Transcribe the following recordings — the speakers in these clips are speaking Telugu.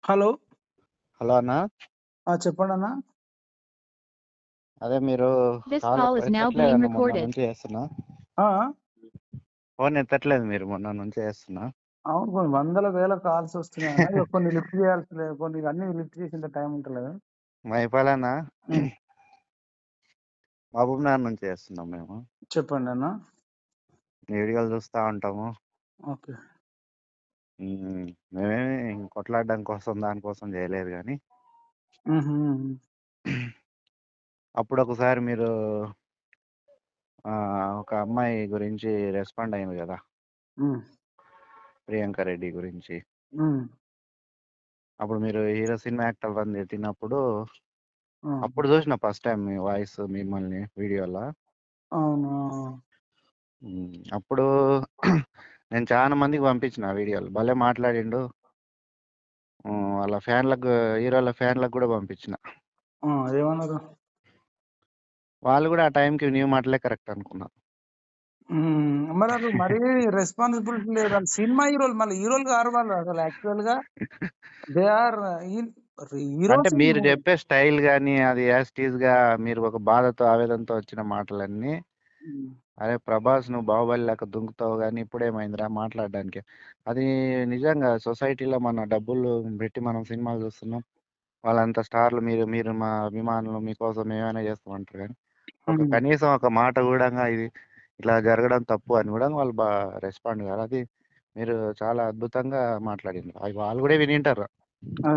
హలో. హలో అన్న. చెప్పండన్నా. అదే మీరు This call call is now being ఎత్తట్లేదన్న మొన్న recorded. నుంచి చేస్తున్నా. ఆ! ఫోన్ ఎత్తట్లేదు మీరు మొన్న నుంచి చేస్తున్నా. అవును. కొన్ని వందల వేల కాల్స్ వస్తున్నాయన్నా. ఇగ కొన్ని లిఫ్ట్ చేయాల్సినయి, కొన్ని అన్నీ లిఫ్ట్ చేసేంత టైం ఉంటలేదా? మైపాలన్న హ్మ్. మహబూబ్‌నగర్ నుంచి చేస్తున్నాం మేము. చెప్పండన్నా. మీ వీడియోలు చూస్తా ఉంటాము. ఓకే. మేమేమి కొట్లాడడం కోసం దానికోసం చేయలేదు గానీ, హుహు. హ్మ్. అప్పుడు ఒకసారి మీరు ఒక అమ్మాయి గురించి రెస్పాండ్ అయింది గదా! హ్మ్. ప్రియాంక రెడ్డి గురించి. హ్మ్. అప్పుడు మీరు హీరో సినిమా యాక్టర్ అని తిట్టినప్పుడు ఆ! అప్పుడు చూసిన ఫస్ట్ టైం మీ వాయిస్ మిమ్మల్ని వీడియోలో. అవునా! అప్పుడు నేను చాలా మందికి పంపించిన వీడియోలు. భలే మాట్లాడిండు. వాళ్ళ ఫ్యాన్‌లకు హీరోల ఫ్యాన్‌లకు గూడా పంపించిన. ఏమన్నారు? వాళ్ళు గూడా ఆ టైంకి నీ మాటలే కరెక్ట్ అనుకున్నారు. మరి ఆళ్ళు మరీ రెస్పాన్సిబిలిటీ లేదు. ఆళ్ళు సినిమా హీరోలు, మళ్ళీ హీరోలు గారు వాళ్ళు అసలు యాక్చువల్‌గా. దే ఆర్ అంటే హీరోస్ ఇన్ మీరు మూవీ. చెప్పే స్టైల్ గాని, అది యాజ్ ఇట్ ఈస్‌గా మీరు ఒక బాధతో, ఆవేదనతో వచ్చిన మాటలన్నీ, హ్మ్. అరే ప్రభాస్ నువ్వు 'బాహుబలి' లెక్క దుంకుతావు గానీ ఇప్పుడేమైందిరా మాట్లాడడానికి. అది నిజంగా సొసైటీలో మన డబ్బులు పెట్టి మనం సినిమాలు చూస్తున్నాం. వాళ్ళంత స్టార్లు మీరు మీరు మా అభిమానులు మీకోసం ఏమైనా చేస్తామంటారు గానీ, హ్మ్. కనీసం ఒక మాట గూడంగా ఇది ఇట్లా జరగడం తప్పు అని గూడా వాళ్ళు రెస్పాండ్ గారు. అది మీరు చాలా అద్భుతంగా మాట్లాడిండ్రు. అవి వాళ్ళు గూడా వినింటారు. ఆ!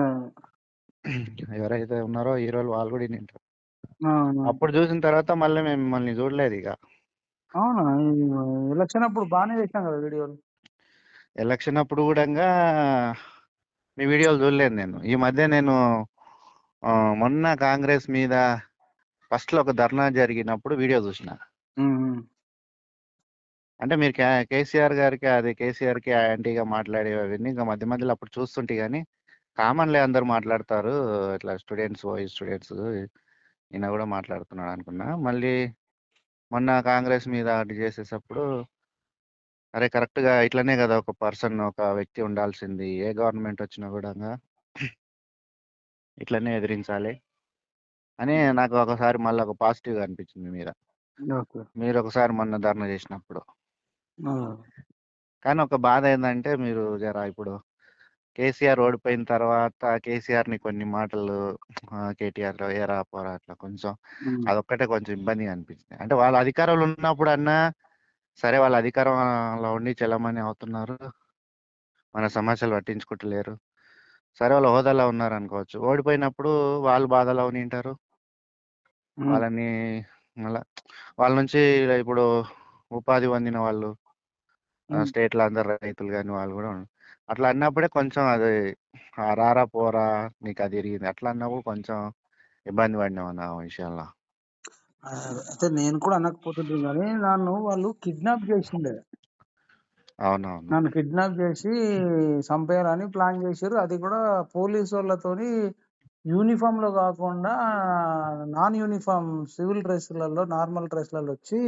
ఎవరైతే ఉన్నారో హీరోలు వాళ్ళు గూడా ఇనింటారు. అవును. అప్పుడు చూసిన తర్వాత మళ్ళీ మేము మిమ్మల్ని చూడలేదిగ. అవునా! ఎలక్షన్ అప్పుడు బానే చేశాం కదా వీడియోలు. ఎలక్షన్ అప్పుడు గూడంగా మీ వీడియోలు చూడలేదు నేను. ఈ మధ్య నేను మొన్న కాంగ్రెస్ మీద ఫస్ట్‌లో ఒక ధర్నా జరిగినప్పుడు వీడియో చూసిన. హ్మ్. అంటే మీరు కేసీఆర్ గారికి కేసీఆర్‌కి యాంటీగా మాట్లాడేవన్నీ ఇంక మధ్య మధ్యలో అప్పుడు చూస్తుంటి గానీ, కామన్‌లే అందరూ మాట్లాడతారు. ఇట్లా వైస్ స్టూడెంట్స్ ఈయన గూడా మాట్లాడుతున్నాడు అనుకున్నా. మళ్ళీ మొన్న కాంగ్రెస్ మీద అటు చేసేసప్పుడు అరే! కరెక్ట్‌గా ఇట్లనే గదా! ఒక పర్సన్, ఒక వ్యక్తి ఉండాల్సింది. ఏ గవర్నమెంట్ వచ్చినా గూడంగా ఇట్లనే ఎదిరించాలి అని నాకు ఒకసారి మళ్ళీ ఒక పాజిటివ్‌గా అనిపించింది మీ మీద. ఓకే. మీరొకసారి మొన్న ధర్నా చేసినప్పుడు. ఆ! కానీ ఒక బాధ ఏందంటే మీరు ఇప్పుడు కేసీఆర్ ఓడిపోయిన తర్వాత కేసీఆర్‌ని కొన్ని మాటలు కేటీఆర్ ఏరా పోరా అట్లా కొంచెం హ్మ్. అదొక్కటే కొంచెం ఇబ్బందిగా అనిపించింది. అంటే వాళ్ళ అధికారంలో ఉన్నప్పుడన్నా సరే వాళ్ళ అధికారంలో ఉండి చలామణి అవుతున్నారు. మన సమస్యలు పట్టించుకుంటలేరు. సరే వాళ్ళ హోదాలో ఉన్నారనుకోవచ్చు. ఓడిపోయినప్పుడు వాళ్ళు బాధలో ఉనింటారు. హ్మ్. వాళ్ళని మళ్ళా వాళ్ళ నుంచి ఇప్పుడు ఉపాధి పొందిన వాళ్ళు హ్మ్. స్టేట్‌లో అందరు రైతులు గాని వాళ్ళు గూడా అట్లా అన్నప్పుడే కొంచెం అది రారా పోరా నీకది ఇరిగింది. అట్లా అన్నప్పుడు కొంచెం ఇబ్బంది పడినామన్న ఆ విషయంలో. అయితే నేను కూడా అనకపోతుంటిని గానీ, నన్ను వాళ్ళు కిడ్నాప్ జేసిండే. అవునవును. నన్ను కిడ్నాప్ జేసి సంపేయాలని ప్లాన్ జేసిర్రు. అది కూడా పోలీసోళ్ళతోని యూనిఫామ్‌లో గాకుండా నాన్ యూనిఫామ్ సివిల్ డ్రెస్‌లలో, నార్మల్ డ్రెస్‌లలో వచ్చి,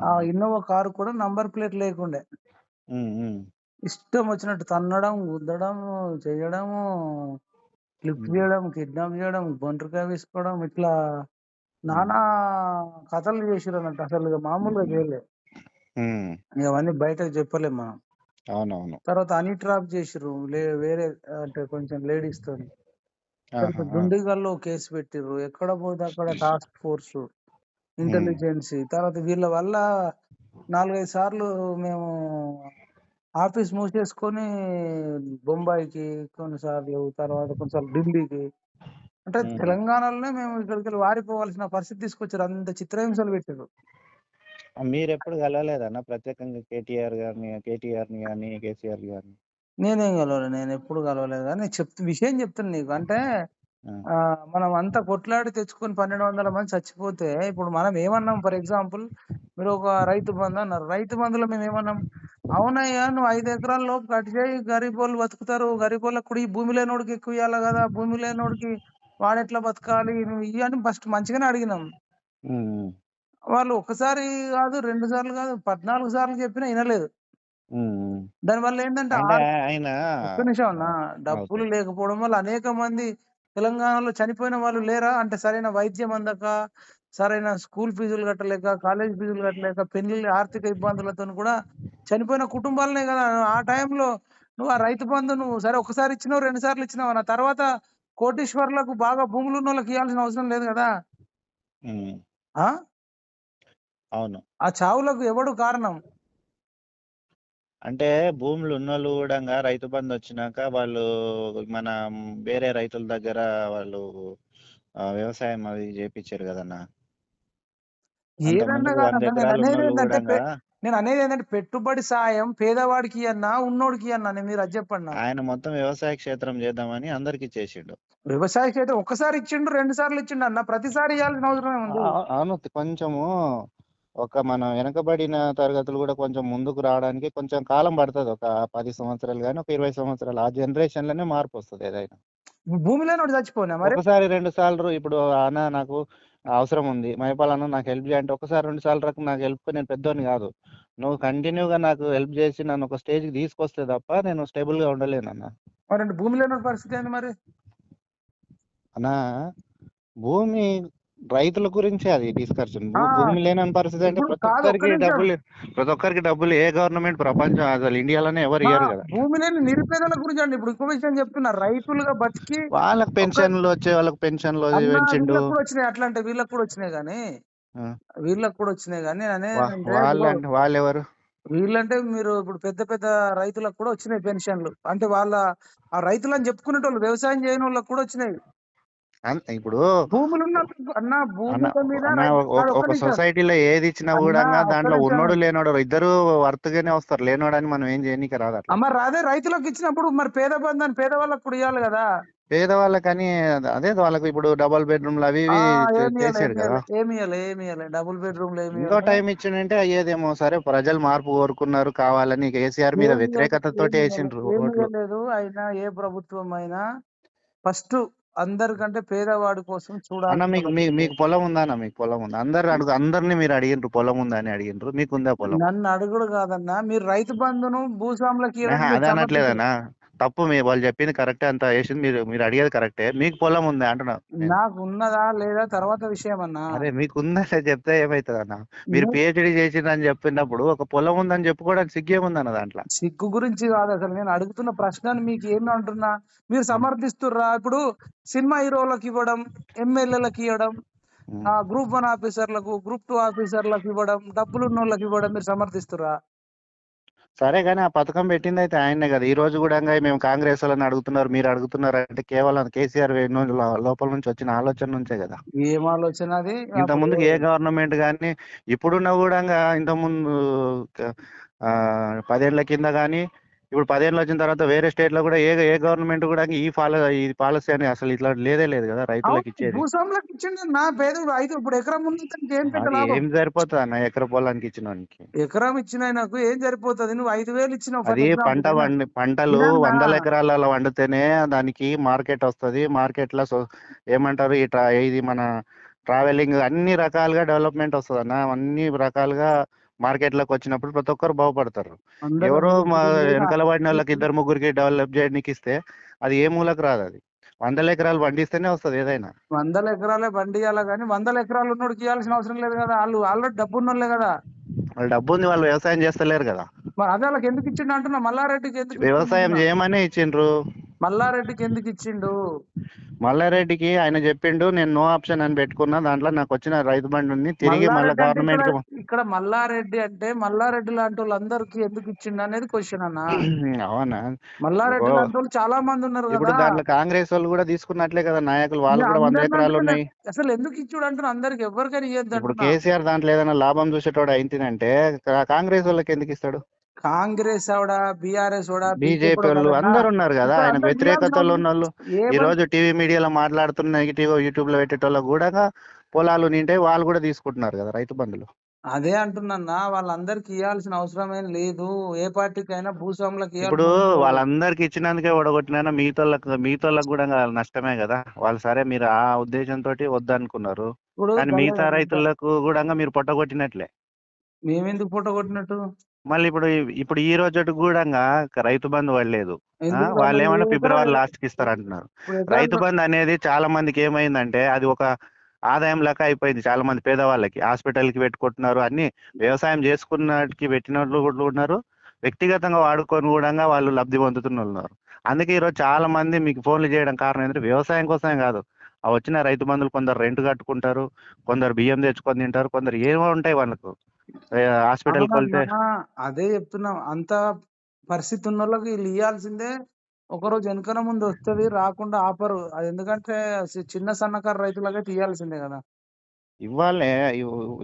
ఆ హ్మ్. ఇన్నోవా కారు కూడా నంబర్ ప్లేట్ లేకుండే. హ్మ్. హ్మ్. ఇష్టం వచ్చినట్టు తన్నడం, గుద్దడం, చేయడము, లిఫ్ట్ హ్మ్. జేయడం, కిడ్నాప్ జేయడం, బొంట్రకాయ వేసుకోవడం, ఇట్లా హ్మ్. నానా కథలు జేసిర్రన్నట్టు. అసలు ఇగ మామూలుగా జేయలే. హ్మ్. ఇగ అవన్నీ బయటకు చెప్పలేం మనం. అవునవును. తర్వాత హనీ ట్రాప్ జేసిర్రు. వేరే అంటే కొంచెం లేడీస్‌తోని. తర్వాత ఆహా! ఆ! దుండిగల్లో కేసు పెట్టిర్రు. ఎక్కడ పోతే అక్కడ టాస్క్ ఫోర్సు, హ్మ్. ఇంటెలిజెన్సీ. తర్వాత వీళ్ళ వల్ల 4, 5 సార్లు మేము ఆఫీస్ మూసేసుకొని బొంబాయికి కొన్నిసార్లు, తర్వాత కొన్నిసార్లు ఢిల్లీకి, అంటే హుహు. తెలంగాణలోనే మేము ఇక్కడికెళ్ళి వారిపోవాల్సిన పరిస్థితి తీసుకొచ్చారు. అంత చిత్రహింసలు పెట్టిర్రు. మీరెప్పుడు కలవలేదన్న ప్రత్యేకంగా కేటీఆర్‌ని గాని, కేసీఆర్ గారిని? నేనేం కలవలే. నేనెప్పుడు కలవలేదు గానీ విషయం చెప్తున్నా నీకు. అంటే ఆ! మనం అంతా కొట్లాడి తెచ్చుకొని 1200 మంది చచ్చిపోతే, ఇప్పుడు మనం ఏమన్నాం? ఫర్ ఎగ్జాంపుల్ మీరు ఒక రైతు బంధు అన్నారు. రైతు బంధులో మేమేమన్నాం? అవునయ్యా నువ్వు 5 ఎకరాల లోపు కట్ చేయి, గరీబోళ్ళు బతుకుతారు. గరీబోళ్ళకి కూడా ఈ భూమి లేనోడికి ఎక్కువ ఇయ్యాల గదా! భూమి లేనోడికి వాడెట్లా బతకాలి? నువ్వు ఇయ్యి అని ఫస్ట్ మంచిగానే అడిగినాం. హ్మ్. హ్మ్. వాళ్ళు ఒక్కసారి గాదు, 2 సార్లు గాదు, 14 సార్లు చెప్పినా ఇనలేదు. ఉమ్. దానివల్ల ఏంటంటే అంటే ఆయన ఒక్క నిమిషం అన్న, ఓకే. డబ్బులు లేకపోవడం వల్ల అనేక మంది తెలంగాణలో చనిపోయిన వాళ్ళు లేరా? అంటే సరైన వైద్యం అందక, సరైన స్కూల్ ఫీజులు కట్టలేక, కాలేజ్ ఫీజులు కట్టలేక, పెళ్లిళ్ళ ఆర్థిక ఇబ్బందులతోని కూడా చనిపోయిన కుటుంబాలనే కదా! ఆ టైంలో నువ్వు ఆ రైతు బంధు నువ్వు సరే ఒకసారి ఇచ్చినావు, 2 సార్లు ఇచ్చినావు అన్న తర్వాత కోటీశ్వరులకు బాగా భూములున్నోళ్ళకి ఇయ్యాల్సిన అవసరం లేదు గదా! ఉమ్. ఆ! అవును. ఆ చావులకు ఎవడు కారణం? అంటే భూములు ఉన్నోళ్ళు కూడా రైతు బంధు వచ్చినాక వాళ్ళు మన వేరే రైతుల దగ్గర వాళ్ళు వ్యవసాయం అది చేపించారు కదన్నా. అంత ఏదన్నా ముందుకు 100 గాదన్న ఎకరాలు ఉన్నోళ్ళు కూడా నేననేదేంటంటే పెట్టుబడి సాయం పేదవాడికి ఇయ్యన్నా, ఉన్నోడికి ఇయ్యన్నా మీరు అది జెప్పండి నాకు. ఆయన మొత్తం వ్యవసాయ క్షేత్రం చేద్దామని అందరికి చేసిండు. వ్యవసాయ క్షేత్రం ఒక్కసారి ఇచ్చిండు, 2 సార్లు ఇచ్చిండన్న. ప్రతిసారి ఇయ్యాల్సిన అవసరం ఏముంది? అవును. కొంచెము ఒక మన వెనకబడిన తరగతులు కూడా కొంచెం ముందుకు రావడానికి కొంచెం కాలం పడుతుంది. ఒక 10 సంవత్సరాలు కానీ ఒక 20 సంవత్సరాలు ఆ జనరేషన్ లోనే మార్పు వస్తుంది ఏదైనా. భూమి లేనోడు చచ్చిపోనా మరి? ఒకసారి 2 సార్లు ఇప్పుడు అన్న నాకు అవసరం ఉంది, మహిపాల్ అన్న నాకు హెల్ప్ చేయంటే ఒకసారి 2 సార్లు రాకు నాకు హెల్ప్, నేను పెద్దోని కాదు. నువ్వు కంటిన్యూగా నాకు హెల్ప్ చేసి నన్ను ఒక స్టేజ్కి తీసుకొస్తే తప్ప నేను స్టేబుల్ గా ఉండలేనన్న. మరంటే భూమి లేనోడి పరిస్థితి ఏంది మరి? అన్నా భూమి రైతుల గురించి అది డిస్కషన్. ఆ! భూమి లేని పరిస్థితి అంటే ఇప్పుడు కాదు ఒక్క నిమిషం. ప్రతి ఒక్కరికి డబ్బులు ఏ గవర్నమెంట్ ప్రపంచం అసలు ఇండియాలోనే ఎవరు ఆ! ఇయ్యరు కదా. భూమి లేని నిరుపేదల గురించండి. ఇప్పుడు ఇంకో విషయం చెప్తున్నా. రైతులుగా బతికి వాళ్ళకి ఒక్క పెన్షన్లు వచ్చే వాళ్ళకి పెన్షన్లు అన్న పెంచిండు. వీళ్ళకి కూడా వచ్చినాయి. అట్లంటే వీళ్ళకి కూడా వచ్చినాయి గానీ, ఆ, నేననేదేంటంటే ఇప్పుడు వాళ్ళంటే వాళ్ళెవరు? వీళ్ళంటే మీరు ఇప్పుడు పెద్ద పెద్ద రైతులకు కూడా వచ్చినాయి పెన్షన్లు. అంటే వాళ్ళ ఆ రైతులని చెప్పుకునేటోళ్ళు వ్యవసాయం చేయనోళ్ళకి కూడా వచ్చినాయి. ఇప్పుడు భూములున్నోళ్ళకు అన్న అన్న భూముల మీద అన్న కాదు ఒక్క ఒక నిమిషం. సొసైటీలో ఏది ఇచ్చినా అన్న కూడా ఒక్క దాంట్లో నిమిషం. ఉన్నోడు లేనోడు ఇద్దరు వర్తగానే వస్తారు. లేనోడని మనం ఏం చేయనీకి రాదు అట్లా. మరి అదే రైతులకు ఇచ్చినప్పుడు మరి పేద బంధాన్ని పేదవాళ్ళకి కూడా ఇయ్యాలి కదా! పేదవాళ్ళకని అదే వాళ్ళకి ఇప్పుడు డబుల్ బెడ్రూమ్లు అవి ఆ! ఇవి ఏమియ్యలే, చేసాడు కదా. ఏమియ్యలే, ఏమియ్యలే, ఏమియ్యలే. డబుల్ బెడ్‌రూమ్‌లు ఇంకో ఏమియ్యలే. టైం ఇచ్చిండంటే అయ్యేదేమో. సరే ప్రజలు మార్పు కోరుకున్నారు కావాలని కేసీఆర్ మీద ఏమియ్యలే, వ్యతిరేకతతోటి ఏమియ్యలే, వేసిండ్రు ఓట్లు. ఏమియ్యలేదు. అయినా ఏ ప్రభుత్వం అయినా ఫస్ట్ అందరికంటే పేదవాడి కోసం అన్న చూడాలి మీకు మీకు ప్రభుత్వం. మీకు పొలం ఉందా అన్న? మీకు పొలం ఉందా? అందరిని మీరు అడిగిండ్రు పొలం ఉందా అని అడిగిండ్రు. మీకుందా పొలం? నన్ను అడుగుడు కాదన్నా. మీరు రైతు బంధును భూస్వాములకు ఇయ్యడానికి మీరు అదే సమర్థించరు. అనట్లేదన్నా. తప్పు వాళ్ళు చెప్పింది కరెక్టే, అంత వేసింది మీరు మీరు అడిగేది కరెక్టే. మీకు పొలం ఉందా అంటున్నా నేను. నాకు ఉన్నదా లేదా తర్వాత విషయం అన్నా. అరే మీకుందని చెప్తే ఏమవుతుంది అన్న? మీరు ను- పిహెచ్డి చేసిందని చెప్పినప్పుడు ఒక పొలం ఉందని చెప్పుకోవడానికి సిగ్గేముందన్న దాంట్లో? సిగ్గు గురించి కాదు అసలు నేను అడుగుతున్న ప్రశ్నను మీకు ఏమి అంటున్నా మీరు ఉమ్, సమర్థిస్తుర్రా? ఇప్పుడు సినిమా హీరోలకు ఇవ్వడం, ఎమ్మెల్యేలకు ఇవ్వడం, ఉమ్. గ్రూప్ 1 ఆఫీసర్లకు, గ్రూప్ 2 ఆఫీసర్లకు ఇవ్వడం, డబ్బులున్నోళ్ళకి ఇవ్వడం మీరు సమర్థిస్తుర్రా? సరే కానీ ఆ పథకం పెట్టింది అయితే ఆయనే కదా. ఈ రోజు కూడా మేము కాంగ్రెస్ వాళ్ళని అడుగుతున్నారు, మీరు అడుగుతున్నారు అంటే కేవలం కేసీఆర్ లోపల నుంచి వచ్చిన ఆలోచన నుంచే కదా. ఏం ఆలోచన అది? ఇంత అప్పుడు ముందుకు ఏ గవర్నమెంట్ కానీ ఇప్పుడున్న కూడా ఇంత ముందు క- ఆ 10 ఏళ్ల కింద కానీ ఇప్పుడు 10 ఏళ్ళు వచ్చిన తర్వాత వేరే స్టేట్ లో కూడా ఏ గవర్నమెంట్ కూడా ఈ పాలసీ అని అసలు ఇట్లా లేదే లేదు కదా రైతులకు అవును ఇచ్చేది. భూస్వాములకు ఇచ్చిండు నా పేదోడు ఇప్పుడు ఎకరం ఉంది దానికి ఏం పెద్ద అది లాభం? ఏం సరిపోతుంది అన్న ఎకర పొలానికి ఇచ్చినోనికి? ఎకరం ఇచ్చిన ఆయనకు ఏం సరిపోతది? నువ్వు 5,000 ఇచ్చినావు ఫర్ అది ఎగ్జాంపుల్ పంటలు వినన్నా. 100 ఎకరాలలో వండితేనే దానికి మార్కెట్ వస్తుంది. మార్కెట్ లో ఏమంటారు ఇది మన ట్రావెలింగ్ అన్ని రకాలుగా డెవలప్మెంట్ వస్తుంది అన్న. అన్ని రకాలుగా మార్కెట్ లోకి వచ్చినప్పుడు ప్రతి ఒక్కరు బాగుపడతారు. అందరూ ఎవరో మా ఇప్పుడు వెనకాల పడిన వాళ్ళకి ఇద్దరు ముగ్గురికి డెవలప్ చేయడానికి ఇస్తే అది ఏ మూలకు రాదు. అది 100 ఎకరాలు పండిస్తేనే వస్తుంది ఏదైనా. 100 ఎకరాలే బండియాల గాని 100 ఎకరాలు ఉన్నోడికి ఇవ్వాల్సిన అవసరం లేదు కదా. వాళ్ళు ఆల్రెడీ డబ్బు ఉన్నోళ్ళే కదా. వాళ్ళు డబ్బు ఉంది, వాళ్ళు వ్యవసాయం చేస్తలేరు కదా. మరి అదే వాళ్ళకి ఎందుకు ఇచ్చిండు అంటున్నా. మల్లారెడ్డికి ఎందుకు ఇచ్చిండు వ్యవసాయం అంటున్నా. చేయమనే ఇచ్చిండ్రు. మల్లారెడ్డికి ఎందుకు ఇచ్చిండు? మల్లారెడ్డికి ఆయన చెప్పిండు నేను నో ఆప్షన్ అని పెట్టుకున్నా, దాంట్లో నాకు వచ్చిన రైతు బండి ఉంది, తిరిగి మళ్ళీ మల్లారెడ్డి అంటే ఇక్కడ గవర్నమెంట్ కి ఇక్కడ మల్లారెడ్డి అంటే మల్లారెడ్డి లాంటి వాళ్ళందరికీ ఎందుకు ఇచ్చిండు అనేది క్వశ్చన్ అన్న. అవునా? ఓ మల్లారెడ్డి లాంటి వాళ్ళు చాలా మంది ఉన్నారు ఇప్పుడు కదా. దాంట్లో కాంగ్రెస్ వాళ్ళు కూడా తీసుకున్నట్లే కదా నాయకులు, ఇక వాళ్ళు కూడా 100 అందరిని ఎకరాలు అంటలేను. ఉన్నాయి. అసలు ఎందుకు ఇచ్చుడు అంటున్నా. అందరికి ఎవరికైనా ఇయ్యొద్దు ఇప్పుడు అంటున్నా. కేసీఆర్ దాంట్లో ఏదైనా లాభం చూసేటోడు అయిందంటే కాంగ్రెస్ వాళ్ళకి ఎందుకు ఇస్తాడు? కాంగ్రెస్ ఆవిడ, బీఆర్ఎస్ ఓడా, బీజేపీ బీజేపీ కూడా వాళ్ళు కాదన్నా. అందరు ఉన్నారు కదా, ఇక్కడ ఆయనకు అందరికి ఇవ్వాల్సిన వ్యతిరేకతలు అవసరం ఉన్న వాళ్ళు. ఈ ఏమని రోజు టీవీ మీడియాలో మాట్లాడుతున్న నెగిటివ్ యూట్యూబ్ లో పెట్టేటోళ్ళకు కూడా పొలాలు నింటే వాళ్ళు కూడా తీసుకుంటున్నారు కదా రైతు బంధులు. అదే అంటున్నా. వాళ్ళందరికి ఇవ్వాల్సిన అవసరం ఏం లేదు. ఏ పార్టీకైనా భూస్వాములకు ఇప్పుడు ఇవ్వాల్సిన అవసరం లేదు. వాళ్ళందరికి ఇచ్చినందుకే ఓడగొట్టినా మిగతాళ్ళకు కూడా నష్టమే కదా. వాళ్ళు సరే మీరు ఆ ఉద్దేశంతో వద్దనుకున్నారు, ఇప్పుడు కానీ గదే మిగతా రైతులకు కూడా మీరు పొట్టగొట్టినట్లే. మేమెందుకు పుట్టగొట్టినట్టు? మళ్ళీ ఇప్పుడు ఈ రోజు కూడా రైతు బంధు పడలేదు. ఎందుకు వాళ్ళు రాలేదు? ఏమన్నా ఏ ఫిబ్రవరి ఎకరా లాస్ట్ కి ఇస్తారు అంటున్నారు. ఇప్పుడు రైతు ఎకరానికి బంధు అనేది చాలా మందికి ఏమైందంటే అది ఒక ఆదాయం లెక్క అయిపోయింది. చాలా మంది పేదవాళ్ళకి హాస్పిటల్ కి పెట్టుకుంటున్నారు, అన్ని వ్యవసాయం చేసుకున్నకి పెట్టిన వాళ్ళు కూడా ఉన్నారు, వ్యక్తిగతంగా వాడుకొని కూడా వాళ్ళు లబ్ధి పొందుతున్న వాళ్ళు ఉన్నారు. అందుకే ఈరోజు చాలా మంది మీకు ఫోన్లు చేయడం కారణం ఏంటంటే వ్యవసాయం కోసమే కాదు, ఆ వచ్చిన రైతు బంధువులు కొందరు రెంట్ కట్టుకుంటారు, కొందరు బియ్యం తెచ్చుకొని తింటారు, కొందరు ఏమో ఉంటాయి వాళ్ళకు. హాస్పిటల్కి వెళ్తే అవునన్నా, అదే చెప్తున్నాం. అంత పరిస్థితి ఉన్న వాళ్ళకి వీళ్ళు ఇవ్వాల్సిందే. ఒకరోజు వెనకన ముందు వస్తుంది, రాకుండా ఆపరు. అది ఎందుకంటే చిన్న సన్నకారు రైతులకైతే ఇవ్వాల్సిందే కదా. ఇవ్వాలి,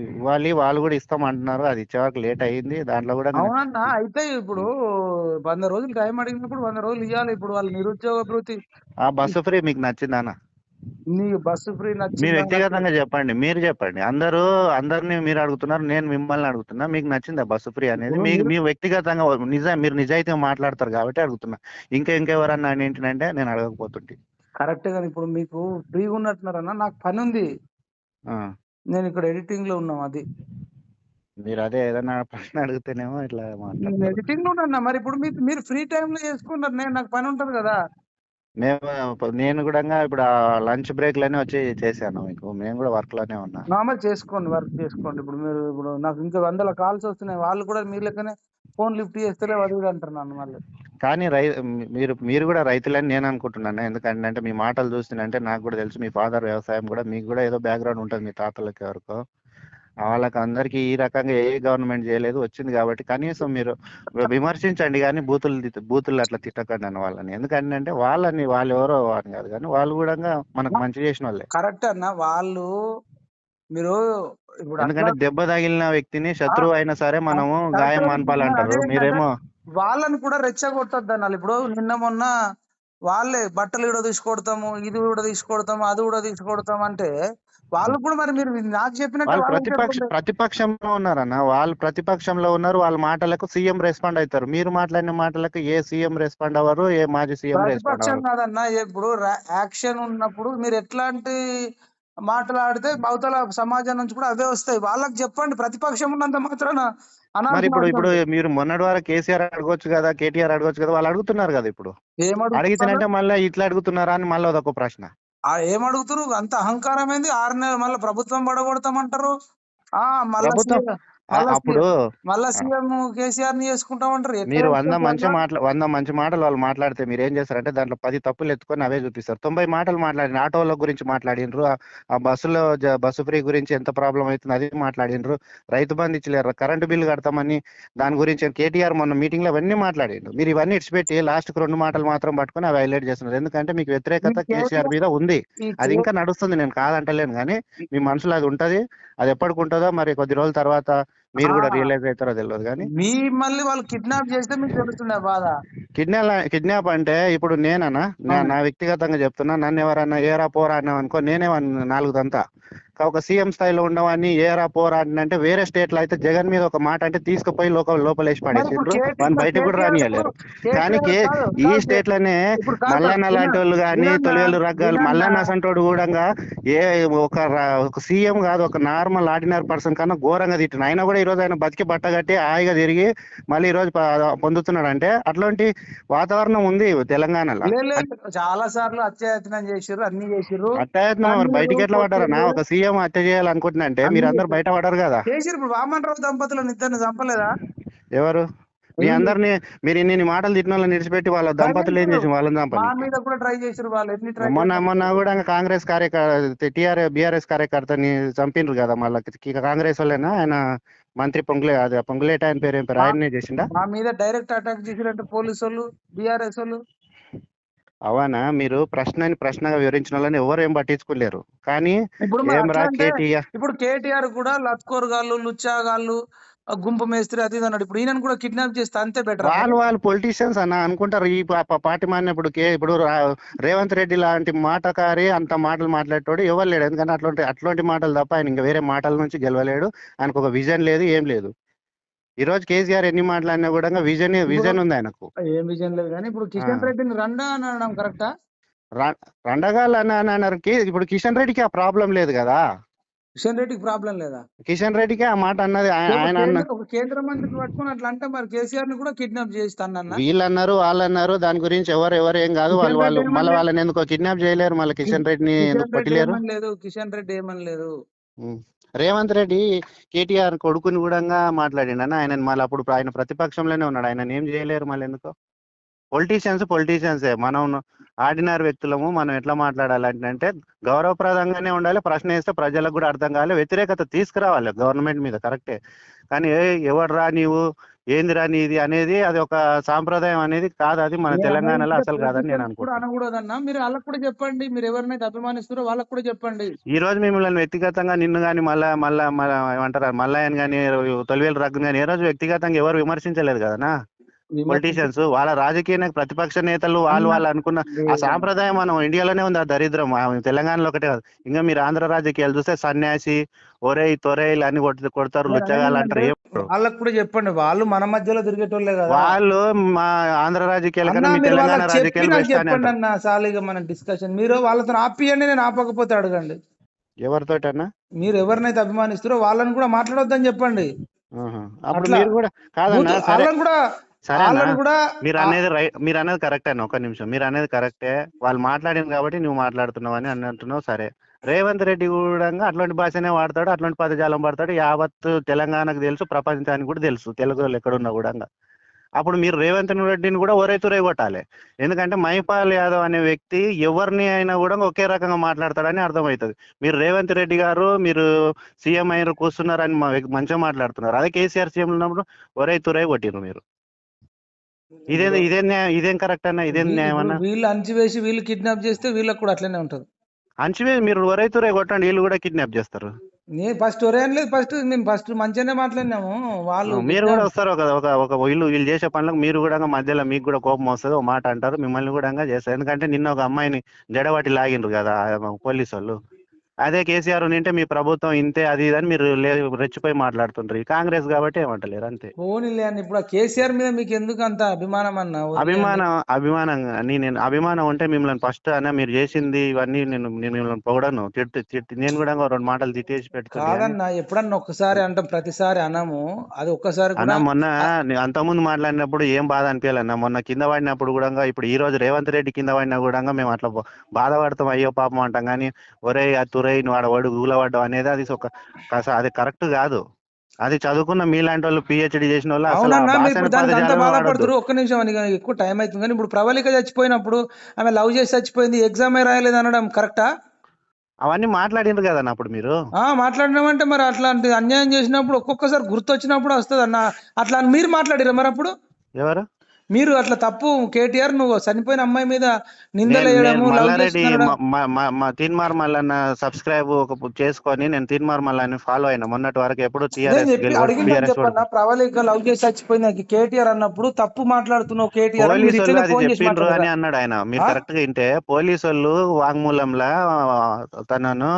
ఇవ్వాలి, వాళ్ళు కూడా ఇస్తాం అంటున్నారు. అది ఇచ్చేవరకు లేట్ అయ్యింది. దాంట్లో కూడా అవునన్నా, అయితే ఇప్పుడు 100 రోజులు టైం అడిగినప్పుడు 100 రోజులు ఇవ్వాలి. ఇప్పుడు వాళ్ళు నిరుద్యోగ భృతి. ఆ బస్సు ఫ్రీ మీకు నచ్చిందానా? నీ బస్సు ఫ్రీ మీ నచ్చిందా నాకు? వ్యక్తిగతంగా చెప్పండి, మీరు చెప్పండి. అందరినీ మీరు అడుగుతున్నారు, నేను మిమ్మల్ని అడుగుతున్నా. మీకు నచ్చిందా బస్సు ఫ్రీ అనేది? ఇప్పుడు మీ వ్యక్తిగతంగా మీరు నిజాయితీగా మాట్లాడతారు కాబట్టి అడుగుతున్నా. ఇంకెవరన్నా ఏంటంటే నేను అడగకపోతుంటే. కరెక్ట్ గా ఇప్పుడు మీకు ఫ్రీగా ఉన్నట్టున్నారన్నా, నాకు పని ఉంది. ఆ, నేను ఇక్కడ ఎడిటింగ్ లో ఉన్నాం. అది మీరు అదే ఏదైనా ప్రశ్న అడిగితేనేమో ఇట్లా నేను మాట్లాడతారు. ఎడిటింగ్ లో ఉన్నా. మరి ఇప్పుడు మీరు ఫ్రీ టైం లో చేసుకున్నారు, నాకు పని ఉంటది కదా. నేను కూడా ఇప్పుడు లంచ్ బ్రేక్ లోనే వచ్చి చేశాను మీకు. మేము కూడా వర్క్ లోనే ఉన్నా. నార్మల్ చేసుకోండి, వర్క్ చేసుకోండి. ఇప్పుడు నాకు ఇంకా 100 కాల్స్ వస్తున్నాయి. వాళ్ళు కూడా మీ లెక్కనే ఫోన్ లిఫ్ట్ చేస్తేనే అది ఇది అంటారు నన్ను మళ్ళీ. కానీ మీరు కూడా రైతులని నేను అనుకుంటున్నాను. ఎందుకంటే మీ మాటలు చూస్తుంటే నాకు కూడా తెలుసు, మీ ఫాదర్ వ్యవసాయం కూడా, మీకు కూడా ఏదో బ్యాక్గ్రౌండ్ ఉంటుంది మీ తాతలకి ఎవరికో. వాళ్ళకి అందరికీ ఈ రకంగా ఏ గవర్నమెంట్ చేయలేదు, వచ్చింది కాబట్టి కనీసం మీరు విమర్శించండి, కానీ బూతులు అట్లా తిట్టకండి అన్న వాళ్ళని. ఎందుకంటే వాళ్ళు ఎవరో అని కాదు, కానీ వాళ్ళు కూడా మనకు మంచి చేసిన వాళ్ళే. కరెక్ట్ అన్న. వాళ్ళు మీరు ఇప్పుడు అట్లా ఎందుకంటే దెబ్బ తగిలిన వ్యక్తిని శత్రువు అయినా సరే మనము కరెక్ట్ గాయం గా మాన్పాలంటారు. అదే ఏంటంటే మీరేమో వాళ్ళని కూడా రెచ్చగొట్టద్దు అన్నాను. ఇప్పుడు నిన్న మొన్న వాళ్ళే బట్టలు కూడా తీసుకొడతాము, ఇది కూడా తీసుకొడతాము, అది కూడా తీసుకొడతాము అంటే వాళ్ళు కూడా మరి మీరు నాకు చెప్పినట్టే వాళ్ళు వాళ్ళకి చెప్పండి. ప్రతిపక్షంలో ఉన్నారన్న. వాళ్ళు ప్రతిపక్షంలో ఉన్నారు. వాళ్ళ మాటలకు సీఎం రెస్పాండ్ అవుతారు. మీరు మాట్లాడిన మాటలకు ఏ సీఎం రెస్పాండ్ అవ్వరు, ఏ మాజీ సీఎం రెస్పాండ్ ప్రతిపక్షం అవ్వరు. కాదన్నా, ఇప్పుడు యాక్షన్ ఉన్నప్పుడు మీరు ఎట్లాంటి మాట్లాడితే అవతల సమాజం నుంచి కూడా అవే వస్తాయి. వాళ్ళకి చెప్పండి, ప్రతిపక్షం ఉన్నంత మాత్రాన మరి అనాల్సిన అవసరం ఇప్పుడు లేదు. మీరు మొన్నటి వరకు కేసీఆర్ అడగొచ్చు కదా, కేటీఆర్ అడగొచ్చు కదా, వాళ్ళు అడుగుతున్నారు కదా ఇప్పుడు. ఏమడుగుతున్నారు? అడిగితేనంటే మళ్ళీ ఇట్లా అడుగుతున్నారా అని మళ్ళీ అదొక ప్రశ్న. ఏమడుగుతారు? అంత అహంకారం ఏంది? 6 నెలలు మళ్ళీ ప్రభుత్వం పడగొడతామంటారు. ఆ మళ్ళా ప్రభుత్వం సీఎం మళ్ళా అప్పుడు సీఎం కేసీఆర్ ని చేసుకుంటామంటారు. ఎట్లా మీరు చేసుకోవచ్చు అట్లా? 100 మంచి మాటలు వాళ్ళు మాట్లాడితే మీరు ఏం చేస్తారంటే దాంట్లో 10 తప్పులు ఎత్తుకొని అవే చూపిస్తారు. 90 మాటలు మాట్లాడిన ఆటోల గురించి మాట్లాడినరు, ఆ బస్సులో బస్సు ఫ్రీ గురించి ఎంత ప్రాబ్లం అవుతుంది అది మాట్లాడినరు, రైతు బంధు ఇచ్చలేరు, కరెంటు బిల్లు కడతామని దాని గురించి కేటీఆర్ మొన్న మీటింగ్ లో అవన్నీ మాట్లాడిండు. మీరు ఇవన్నీ ఇడిచిపెట్టి లాస్ట్ కు 2 మాటలు మాత్రం పట్టుకొని అవి హైలైట్ చేస్తున్నారు. ఎందుకంటే మీకు ఈ వ్యతిరేకత కేసీఆర్ కేటీఆర్ మీద ఉంది. ఈ అది కే- ఇంకా నడుస్తుంది, నేను కాదంటలేను, కానీ మీ మనసులో అది ఉంటది. అది ఎప్పటికి ఉంటుందో మరి కొద్ది రోజుల తర్వాత మీరు ఆ కూడా రియలైజ్ అవుతారో తెలియదు కానీ. మళ్ళీ వాళ్ళు కిడ్నాప్ చేస్తే మీకు తెలుస్తుండే బాధ. కిడ్నాప్ అంటే ఇప్పుడు నా వ్యక్తిగతంగా చెప్తున్నా, నన్ను ఎవరన్నా ఏరా పోరా అన్నావు అనుకో, నేనే 4 దంతా. ఒక సీఎం స్థాయిలో ఉండవాన్ని ఏరా పోరా అంటే వేరే స్టేట్ లో అయితే జగన్ మీద ఒక మాట అంటే తీసుకుపోయి లోపలేసి మరి ఇప్పుడు పడేసిండ్రు, వాడిని బయటకు కూడా రానియలేరు. కానీ కాదు ఈ కాదు స్టేట్ లోనే ఇప్పుడు కాదు కాదు మల్లన్న లాంటి వాళ్ళు కానీ, వినన్నా తొలివేలు రగ్గాలు, వినన్నా మల్లన్న అసంటోడు కూడా ఏ ఒక సీఎం కాదు, ఒక నార్మల్ ఆర్డినరీ పర్సన్ కన్నా ఘోరంగా తిట్టిన అయినా కూడా ఈ రోజు ఆయన బతికి బట్టగట్టి హాయిగా తిరిగి మళ్ళీ ఈ రోజు పొందుతున్నాడు. అంటే అట్లాంటి వాతావరణం ఉంది తెలంగాణలో. చాలా సార్లు అత్యాయత్నం చేసిర్రు, అన్ని చేసిర్రు. అట్టయితే మరి తన్నీరు బయటికి ఎట్లా పడ్డారన్నా? కొట్టిర్రు, ఒక సీఎం హత్య చేయాలనుకుంటున్నా అంటే అన్ని మీరు అందరు బయట పడరు కదా. చేసిర్రు. ఇప్పుడు వామన్ రావు దంపతులను ఇద్దరిని చంపలేదా? ఎవరు? మీ వీళ్ళు అందరినీ మీరు ఇన్ని మాటలు తిట్టిన వాళ్ళని విడిచిపెట్టి వాళ్ళ ట్రై దంపతులు ఏం చేసిర్రు, చేసి వాళ్ళని మా చంపనీకి? మీద కూడా ట్రై చేసిర్రు. వాళ్ళు ఎన్ని ట్రై మొన్న చేస్తారు? కూడా కాంగ్రెస్ కార్యకర్త బీఆర్ఎస్ కార్యకర్తని చంపిండ్రు కదా. మళ్ళీ కాంగ్రెస్ వాళ్ళేనా ఆయన? మంత్రి పొంగులేట ఆయన పేరు ఏం పేరు, మా ఆయన్నే చేసిండా? మా మీద డైరెక్ట్ అటాక్ చేసిరంటే పోలీసు వాళ్ళు, బీఆర్ఎస్ వాళ్ళు. అవనా? మీరు ప్రశ్నగా వివరించిన వాళ్ళని ఎవరు ఏం పట్టించుకోలేరు. కానీ ఇప్పుడు మరి ఏం అట్లా రా అంటే కేటీఆర్, ఇప్పుడు కేటీఆర్ కూడా లత్కోర్ గాళ్ళు, లుచ్చాగాళ్ళు, గుంపు మేస్త్రి అది ఇది అన్నాడు. ఇప్పుడు ఈయనను కూడా కిడ్నాప్ చేస్తే అంతే బెటర్. వాళ్ళు పొలిటీషియన్స్ అన్న అనుకుంటారు. ఈ పార్టీ మారినప్పుడు ఇప్పుడు రేవంత్ రెడ్డి లాంటి మాటకారి అంత మాటలు మాట్లాడేటోడు ఎవరు లేడు. ఎందుకంటే అట్లాంటి మాటలు తప్ప ఆయన ఇంకా వేరే మాటల నుంచి గెలవలేడు. ఆయనకు ఒక విజన్ లేదు, ఏం లేదు. ఈ రోజు కేసీఆర్ ఎన్ని మాట్లాడినా కూడా ఇప్పుడు విజన్ ఉంది ఆయనకు. ఏం విజయం లేదు. కానీ ఇప్పుడు ఆ, కిషన్ రెడ్డిని రండా అని అనడం కరెక్టా? రండగాళ్ళు అని అన్నారు. ఇప్పుడు కిషన్ రెడ్డికి ఆ ప్రాబ్లం లేదు కదా. కిషన్ రెడ్డికి ప్రాబ్లం లేదా? కిషన్ రెడ్డికే ఆ మాట అన్నది ఆయన అన్న. ఒక కేంద్ర మంత్రికి పట్టుకొని అట్లా అంటే మరి కేసీఆర్ ని కూడా కిడ్నాప్ చేస్తానన్న వీళ్ళన్నారు వాళ్ళన్నారు దాని గురించి ఎవరు ఏం కాదు. కిషన్ రెడ్డి వాళ్ళు మళ్ళీ ఏమనలేదు. వాళ్ళని ఎందుకో కిడ్నాప్ చేయలేరు, మళ్ళీ కిషన్ రెడ్డిని ఎందుకు కిషన్ రెడ్డి పట్టిలేరు. ఏమనలేదు. కిషన్ రెడ్డి ఏమనలేదు. రేవంత్ రెడ్డి కేటీఆర్ కొడుకుని కూడా మాట్లాడిండు అన్న. ఆయన మళ్ళీ అప్పుడు ఆయన ప్రతిపక్షంలోనే ఉన్నాడు, ఆయన ఏం చేయలేరు మళ్ళీ ఎందుకో. పొలిటీషియన్సే మనం ఆర్డినరీ వ్యక్తులము. మనం ఎట్లా మాట్లాడాలంటే గౌరవప్రదంగానే ఉండాలి. ప్రశ్న వేస్తే ప్రజలకు కూడా అర్థం కావాలి, వ్యతిరేకత తీసుకురావాలి గవర్నమెంట్ మీద, కరెక్టే. కానీ ఎవరు రా నీవు, ఏందిరా నీది అనేది అది ఒక సాంప్రదాయం అనేది కాదు. అది మన తెలంగాణలో అసలు కాదని నేను అనుకుంటున్నాను. అనకూడదన్నా, మీరు వాళ్ళకు కూడా చెప్పండి. మీరు ఎవరినైతే అభిమానిస్తారో వాళ్ళకు కూడా చెప్పండి. ఈ రోజు మిమ్మల్ని వ్యక్తిగతంగా నిన్ను కానీ మళ్ళా ఏమంటారు మల్లయ్యని కానీ తొలివేలు రగ్గుని కానీ ఏ రోజు వ్యక్తిగతంగా ఎవరు విమర్శించలేదు కదనా. పొలిటీషియన్స్ వాళ్ళ రాజకీయ ప్రతిపక్ష నేతలు వాళ్ళు అనుకున్న ఆ సాంప్రదాయం మనం ఇండియాలోనే ఉంది. ఆ దరిద్రం తెలంగాణలో ఒకటే కాదు. ఇంకా మీరు ఆంధ్ర రాజకీయాలు చూస్తే సన్యాసి, ఒరేయ్ తొరేలు అని కొడతారు, లుచ్చగాలు అంటారు. వాళ్ళకు కూడా చెప్పండి, వాళ్ళు మన మధ్యలో తిరిగేటోళ్ళే కదా. వాళ్ళు మా ఆంధ్ర రాజకీయాల కన్నా మీ తెలంగాణ రాజకీయాలు బెస్ట్ అని చెప్పండి అన్న. సాలిగా మన డిస్కషన్ మీరు వాళ్ళతో ఆపియండి, నేను ఆపకపోతే అడగండి. ఎవరితోటన్నా మీరు ఎవరినైతే అభిమానిస్తారో వాళ్ళని కూడా మాట్లాడొద్దని చెప్పండి. అప్పుడు మీరు కూడా కాదన్నా, వాళ్ళని కూడా మీరు అనేది కరెక్టే అన్న. ఒక నిమిషం, మీరు అనేది కరెక్టే. వాళ్ళు మాట్లాడింది కాబట్టి నువ్వు మాట్లాడుతున్నావు అని అంటున్నావు. సరే, రేవంత్ రెడ్డి కూడా అట్లాంటి భాషనే వాడతాడు, అట్లాంటి పదజాలం పడతాడు. యావత్ తెలంగాణకు తెలుసు, ప్రపంచానికి కూడా తెలుసు, తెలుగు వాళ్ళు ఎక్కడున్నా కూడా. అప్పుడు మీరు రేవంత్ రెడ్డిని కూడా ఒరేతురే కొట్టాలి. ఎందుకంటే మహిపాల్ యాదవ్ అనే వ్యక్తి ఎవరిని అయినా కూడా ఒకే రకంగా మాట్లాడతాడని అర్థమవుతుంది. మీరు రేవంత్ రెడ్డి గారు మీరు సీఎం అయిన కూర్చున్నారని మంచిగా మాట్లాడుతున్నారు. అదే కేసీఆర్ సీఎం ఉన్నప్పుడు ఒరేతురే కొట్టిరు మీరు. ఇదేం కరెక్ట్ అన్న? ఇదేం న్యాయం అన్న? వీళ్ళు అంచివేసి వీళ్ళు కిడ్నాప్ చేస్తే వీళ్ళకి కూడా అట్లనే ఉంటది. అంచివేసి మీరు ఒరైతురే కొట్టండి, వీళ్ళు కూడా కిడ్నాప్ చేస్తారు. నేను ఫస్ట్ ఒరే అనలేదు. మేము ఫస్ట్ మంచిగానే మాట్లాడినాము. వాళ్ళు మీరు కూడా వస్తారు ఒక వీళ్ళు చేసే పనులకు మీరు కూడా మధ్యలో మీకు కూడా కోపం వస్తుంది, ఒక మాట అంటారు, మిమ్మల్ని కూడా చేస్తారు. ఎందుకంటే నిన్న ఒక అమ్మాయిని జడబట్టి లాగిండ్రు కదా పోలీసు వాళ్ళు. అదే కేసీఆర్ ఉంటే మీ ప్రభుత్వం ఇంతే అది ఇదని మీరు రెచ్చిపోయి మాట్లాడుతుంటారు. కాంగ్రెస్ కాబట్టి ఏమంటలేరు, అంతే. పోనీలే అని. ఇప్పుడు కేసీఆర్ మీద మీకు ఎందుకు అంత అభిమానం అన్న? అభిమానం ఉంటే మిమ్మల్ని ఫస్ట్ అన్న మీరు చేసింది ఇవన్నీ నేను మిమ్మల్ని పొగడను, నేను కూడా రెండు మాటలు తిట్టేసి పెట్టుకున్నా. కాదన్నా, ఎప్పుడన్నా ఒక్కసారి అంటాం, ప్రతిసారి అనము. అది ఒక్కసారి అన్న. మొన్న అంతకుముందు మాట్లాడినప్పుడు ఏం బాధ అనిపించాలన్న. మొన్న కింద పడినప్పుడు కూడా, ఇప్పుడు ఈ రోజు రేవంత్ రెడ్డి కింద పడినా కూడా మేము అట్లా బాధపడతాం, అయ్యో పాపం అంటాం. కానీ ఒరే తురై నువ్వు ఆడవాడు గూలవాడు అనేది అది కరెక్ట్ కాదు. అది చదువుకున్న మీలాంటి వాళ్ళు, పిహెచ్డి చేసిన వాళ్ళు బాధపడుతున్నారు. ఒక్క నిమిషం అని, ఎక్కువ టైం అవుతుంది. కానీ ఇప్పుడు ప్రవళిక చచ్చిపోయినప్పుడు ఆమె లవ్ చేసి చచ్చిపోయింది, ఎగ్జామే రాయలేదు అనడం కరెక్టా? అవన్నీ మాట్లాడిండ్రు కదా అప్పుడు మీరు. మాట్లాడినామంటే మరి అట్లాంటి అన్యాయం చేసినప్పుడు ఒక్కొక్కసారి గుర్తు వచ్చినప్పుడు వస్తుంది అన్న. అట్లా మీరు మాట్లాడిరా మరి అప్పుడు? ఎవరు మీరు అట్లా తప్పు కేటీఆర్ నువ్వు చనిపోయిన అమ్మాయి మీద నిందలేయడము, తీన్మార్ మల్లన్న సబ్స్క్రైబ్ చేసుకొని నేను తీన్మార్ మల్లని ఫాలో అయినా మొన్నటి వరకు. ఎప్పుడు చెప్పన్నా ప్రవళిక లవ్ చేసి చచ్చిపోయింది కేటీఆర్ అన్నప్పుడు తప్పు మాట్లాడుతున్నావు కేటీఆర్ చెప్పిండ్రు అని అన్నాడు ఆయన. మీరు కరెక్ట్ గా వింటే పోలీసు వాళ్ళు వాంగ్మూలంలో తనను